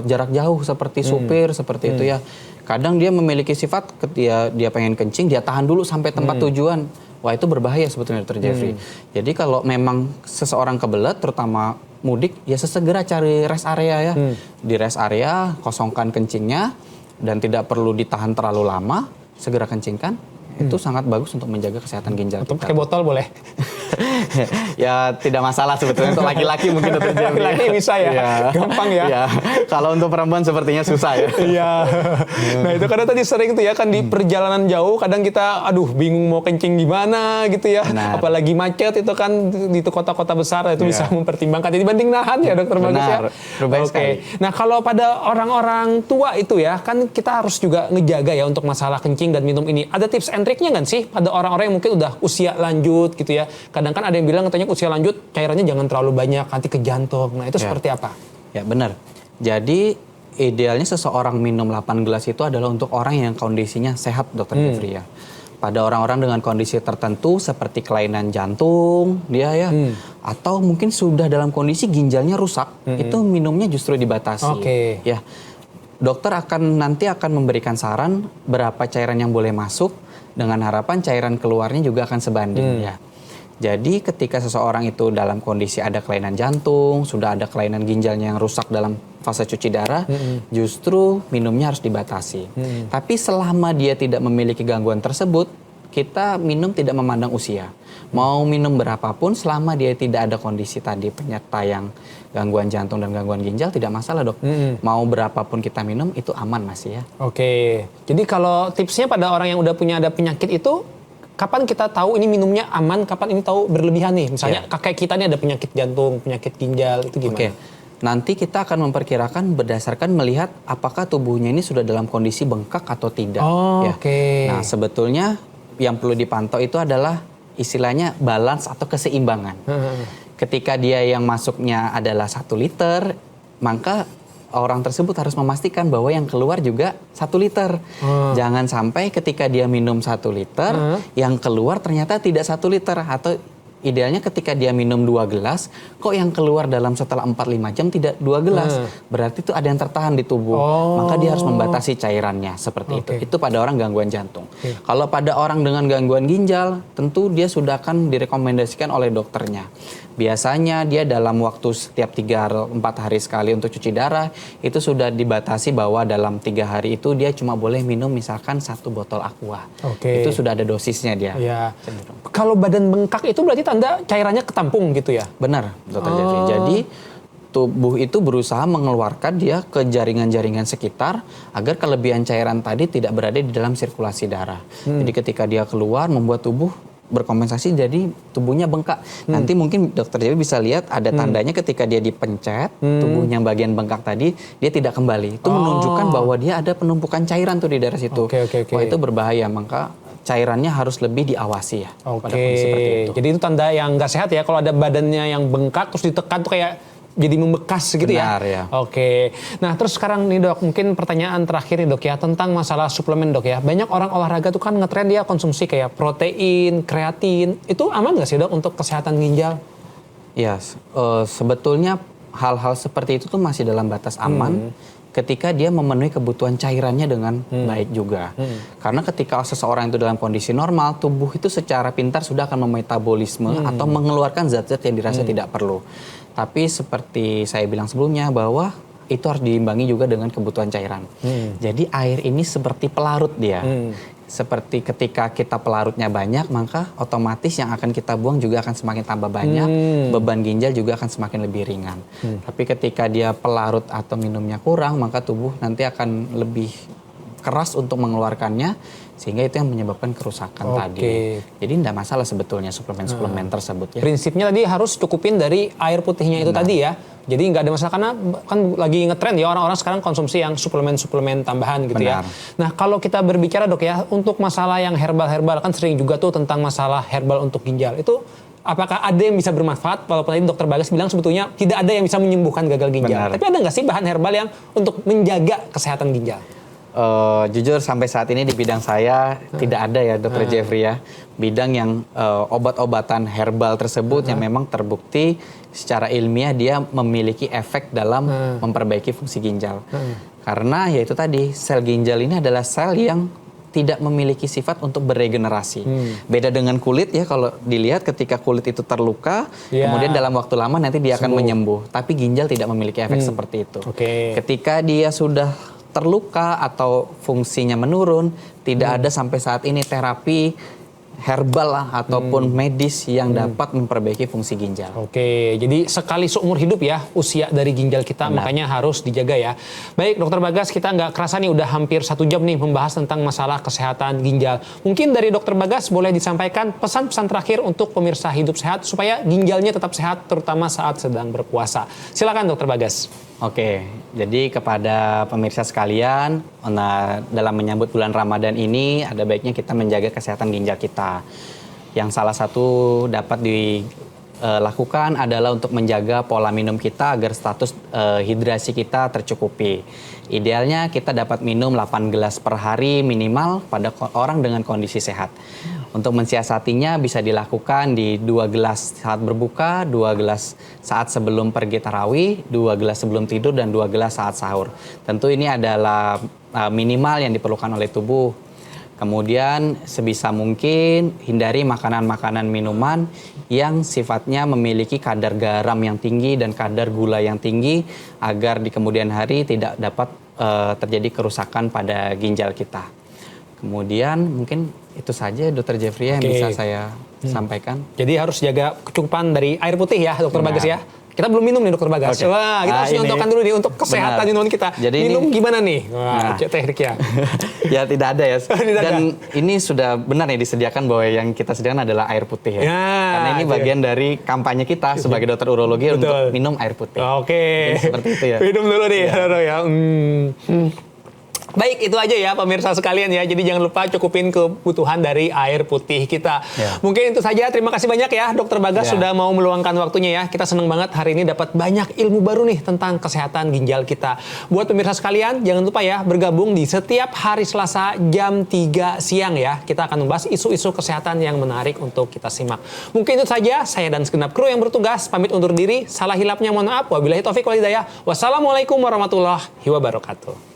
Speaker 2: jarak jauh seperti supir seperti itu ya. Kadang dia memiliki sifat ketika dia pengen kencing, dia tahan dulu sampai tempat tujuan. Wah, itu berbahaya sebetulnya, Dr. Jeffrey. Jadi kalau memang seseorang kebelet, terutama mudik, ya sesegera cari rest area ya. Di rest area, kosongkan kencingnya, dan tidak perlu ditahan terlalu lama, segera kencingkan. Itu sangat bagus untuk menjaga kesehatan ginjal kita.
Speaker 1: Pakai botol boleh?
Speaker 2: Ya tidak masalah sebetulnya, untuk laki-laki mungkin.
Speaker 1: Laki-laki bisa ya, gampang ya.
Speaker 2: Ya. Kalau untuk perempuan sepertinya susah ya.
Speaker 1: Iya. Nah itu kadang tadi sering tuh ya kan di perjalanan jauh, kadang kita bingung mau kencing di mana gitu ya. Apalagi macet itu kan di kota-kota besar, itu bisa mempertimbangkan dibanding nahan ya, Dokter Bagus ya. Nah kalau pada orang-orang tua itu ya, kan kita harus juga ngejaga ya untuk masalah kencing dan minum ini. Ada tips and triknya nggak sih pada orang-orang yang mungkin udah usia lanjut gitu ya? Kadang kan ada yang bilang katanya usia lanjut cairannya jangan terlalu banyak, nanti ke jantung. Nah itu seperti apa?
Speaker 2: Ya benar. Jadi idealnya seseorang minum 8 gelas itu adalah untuk orang yang kondisinya sehat, Dr. Jeffrey ya. pada orang-orang dengan kondisi tertentu seperti kelainan jantung, dia ya, atau mungkin sudah dalam kondisi ginjalnya rusak, itu minumnya justru dibatasi. Ya, dokter nanti akan memberikan saran berapa cairan yang boleh masuk dengan harapan cairan keluarnya juga akan sebanding ya. Jadi ketika seseorang itu dalam kondisi ada kelainan jantung, sudah ada kelainan ginjalnya yang rusak dalam fase cuci darah, justru minumnya harus dibatasi. Tapi selama dia tidak memiliki gangguan tersebut, kita minum tidak memandang usia. Mau minum berapapun selama dia tidak ada kondisi tadi penyerta yang gangguan jantung dan gangguan ginjal, tidak masalah dok. Mau berapapun kita minum itu aman masih ya.
Speaker 1: Oke, jadi kalau tipsnya pada orang yang udah ada penyakit itu, kapan kita tahu ini minumnya aman, kapan ini tahu berlebihan nih? Misalnya kakek kita nih ada penyakit jantung, penyakit ginjal, itu gimana?
Speaker 2: Nanti kita akan memperkirakan berdasarkan melihat apakah tubuhnya ini sudah dalam kondisi bengkak atau tidak. Nah sebetulnya yang perlu dipantau itu adalah istilahnya balance atau keseimbangan. Ketika dia yang masuknya adalah 1 liter, maka orang tersebut harus memastikan bahwa yang keluar juga 1 liter. Jangan sampai ketika dia minum 1 liter, yang keluar ternyata tidak 1 liter. Atau idealnya ketika dia minum 2 gelas, kok yang keluar dalam setelah 4-5 jam tidak 2 gelas. Berarti itu ada yang tertahan di tubuh. Maka dia harus membatasi cairannya seperti itu. Itu pada orang gangguan jantung. Kalau pada orang dengan gangguan ginjal, tentu dia sudah akan direkomendasikan oleh dokternya. Biasanya dia dalam waktu setiap 3-4 hari sekali untuk cuci darah, itu sudah dibatasi bahwa dalam 3 hari itu dia cuma boleh minum misalkan 1 botol aqua. Itu sudah ada dosisnya dia.
Speaker 1: Kalau badan bengkak itu berarti tanda cairannya ketampung gitu ya?
Speaker 2: Benar, Dr. Jeffrey. Jadi tubuh itu berusaha mengeluarkan dia ke jaringan-jaringan sekitar agar kelebihan cairan tadi tidak berada di dalam sirkulasi darah. Jadi ketika dia keluar membuat tubuh berkompensasi, jadi tubuhnya bengkak. Nanti mungkin dokter Dewi bisa lihat ada tandanya ketika dia dipencet, tubuhnya bagian bengkak tadi, dia tidak kembali. Itu menunjukkan bahwa dia ada penumpukan cairan tuh di daerah situ. Wah itu berbahaya, maka cairannya harus lebih diawasi ya. Pada kondisi seperti itu.
Speaker 1: Jadi itu tanda yang nggak sehat ya, kalau ada badannya yang bengkak terus ditekan tuh kayak jadi membekas gitu.
Speaker 2: Benar, ya.
Speaker 1: Nah terus sekarang nih dok, mungkin pertanyaan terakhir nih dok ya, tentang masalah suplemen dok ya. Banyak orang olahraga tuh kan ngetren dia konsumsi kayak protein, kreatin. Itu aman nggak sih dok untuk kesehatan ginjal?
Speaker 2: Ya, sebetulnya hal-hal seperti itu tuh masih dalam batas aman. Ketika dia memenuhi kebutuhan cairannya dengan baik juga. Karena ketika seseorang itu dalam kondisi normal, tubuh itu secara pintar sudah akan memetabolisme atau mengeluarkan zat-zat yang dirasa tidak perlu. Tapi seperti saya bilang sebelumnya bahwa itu harus diimbangi juga dengan kebutuhan cairan. Jadi air ini seperti pelarut dia. Seperti ketika kita pelarutnya banyak, maka otomatis yang akan kita buang juga akan semakin tambah banyak, beban ginjal juga akan semakin lebih ringan. Tapi ketika dia pelarut atau minumnya kurang, maka tubuh nanti akan lebih keras untuk mengeluarkannya, sehingga itu yang menyebabkan kerusakan tadi. Jadi tidak masalah sebetulnya suplemen-suplemen tersebut ya.
Speaker 1: Prinsipnya tadi harus cukupin dari air putihnya itu tadi ya. Jadi nggak ada masalah, karena kan lagi ngetren ya orang-orang sekarang konsumsi yang suplemen-suplemen tambahan gitu ya. Nah kalau kita berbicara dok ya, untuk masalah yang herbal-herbal, kan sering juga tuh tentang masalah herbal untuk ginjal. Itu apakah ada yang bisa bermanfaat? Walaupun tadi dokter Bagas bilang sebetulnya tidak ada yang bisa menyembuhkan gagal ginjal. Tapi ada nggak sih bahan herbal yang untuk menjaga kesehatan ginjal?
Speaker 2: Jujur sampai saat ini di bidang saya tidak ada ya Dr. Jeffrey ya. Bidang yang obat-obatan herbal tersebut yang memang terbukti secara ilmiah dia memiliki efek dalam memperbaiki fungsi ginjal. Karena ya itu tadi, sel ginjal ini adalah sel yang tidak memiliki sifat untuk beregenerasi. Beda dengan kulit ya, kalau dilihat ketika kulit itu terluka, kemudian dalam waktu lama nanti dia akan menyembuh. Tapi ginjal tidak memiliki efek seperti itu. Ketika dia sudah terluka atau fungsinya menurun, tidak ada sampai saat ini terapi herbal ataupun medis yang dapat memperbaiki fungsi ginjal.
Speaker 1: Jadi sekali seumur hidup ya usia dari ginjal kita, makanya harus dijaga ya. Baik dokter Bagas, kita nggak kerasa nih udah hampir 1 jam nih membahas tentang masalah kesehatan ginjal. Mungkin dari dokter Bagas boleh disampaikan pesan-pesan terakhir untuk pemirsa Hidup Sehat supaya ginjalnya tetap sehat, terutama saat sedang berpuasa. Silakan dokter Bagas.
Speaker 2: Jadi kepada pemirsa sekalian, dalam menyambut bulan Ramadan ini ada baiknya kita menjaga kesehatan ginjal kita. Yang salah satu dapat lakukan adalah untuk menjaga pola minum kita agar status hidrasi kita tercukupi. Idealnya kita dapat minum 8 gelas per hari minimal pada orang dengan kondisi sehat. Untuk mensiasatinya bisa dilakukan di 2 gelas saat berbuka, 2 gelas saat sebelum pergi tarawih, 2 gelas sebelum tidur, dan 2 gelas saat sahur. Tentu ini adalah minimal yang diperlukan oleh tubuh. Kemudian sebisa mungkin hindari makanan-makanan minuman yang sifatnya memiliki kadar garam yang tinggi dan kadar gula yang tinggi agar di kemudian hari tidak dapat terjadi kerusakan pada ginjal kita. Kemudian mungkin itu saja Dr. Jeffrey yang bisa saya sampaikan.
Speaker 1: Jadi harus jaga kecukupan dari air putih ya Dr. Bagas ya. Kita belum minum nih Dr. Bagas.
Speaker 2: Okay.
Speaker 1: Wah, kita harus nyontohkan dulu nih untuk kesehatan minuman kita.
Speaker 2: Jadi
Speaker 1: minum
Speaker 2: ini,
Speaker 1: gimana nih? Wah, tekniknya.
Speaker 2: Ya tidak ada ya.
Speaker 1: Tidak
Speaker 2: Dan
Speaker 1: ada.
Speaker 2: ini sudah benar nih disediakan bahwa yang kita sediakan adalah air putih ya. Karena ini bagian dari kampanye kita sebagai dokter urologi untuk minum air putih.
Speaker 1: Oke.
Speaker 2: Jadi seperti itu ya.
Speaker 1: Minum dulu nih ya. Baik, itu aja ya pemirsa sekalian ya. Jadi jangan lupa cukupin kebutuhan dari air putih kita.
Speaker 2: Ya.
Speaker 1: Mungkin itu saja. Terima kasih banyak ya Dokter Bagas sudah mau meluangkan waktunya ya. Kita senang banget hari ini dapat banyak ilmu baru nih tentang kesehatan ginjal kita. Buat pemirsa sekalian, jangan lupa ya bergabung di setiap hari Selasa jam 3 siang ya. Kita akan membahas isu-isu kesehatan yang menarik untuk kita simak. Mungkin itu saja. Saya dan segenap kru yang bertugas pamit undur diri. Salah hilapnya mohon maaf. Wabillahi taufiq wal hidayah. Wassalamualaikum warahmatullahi wabarakatuh.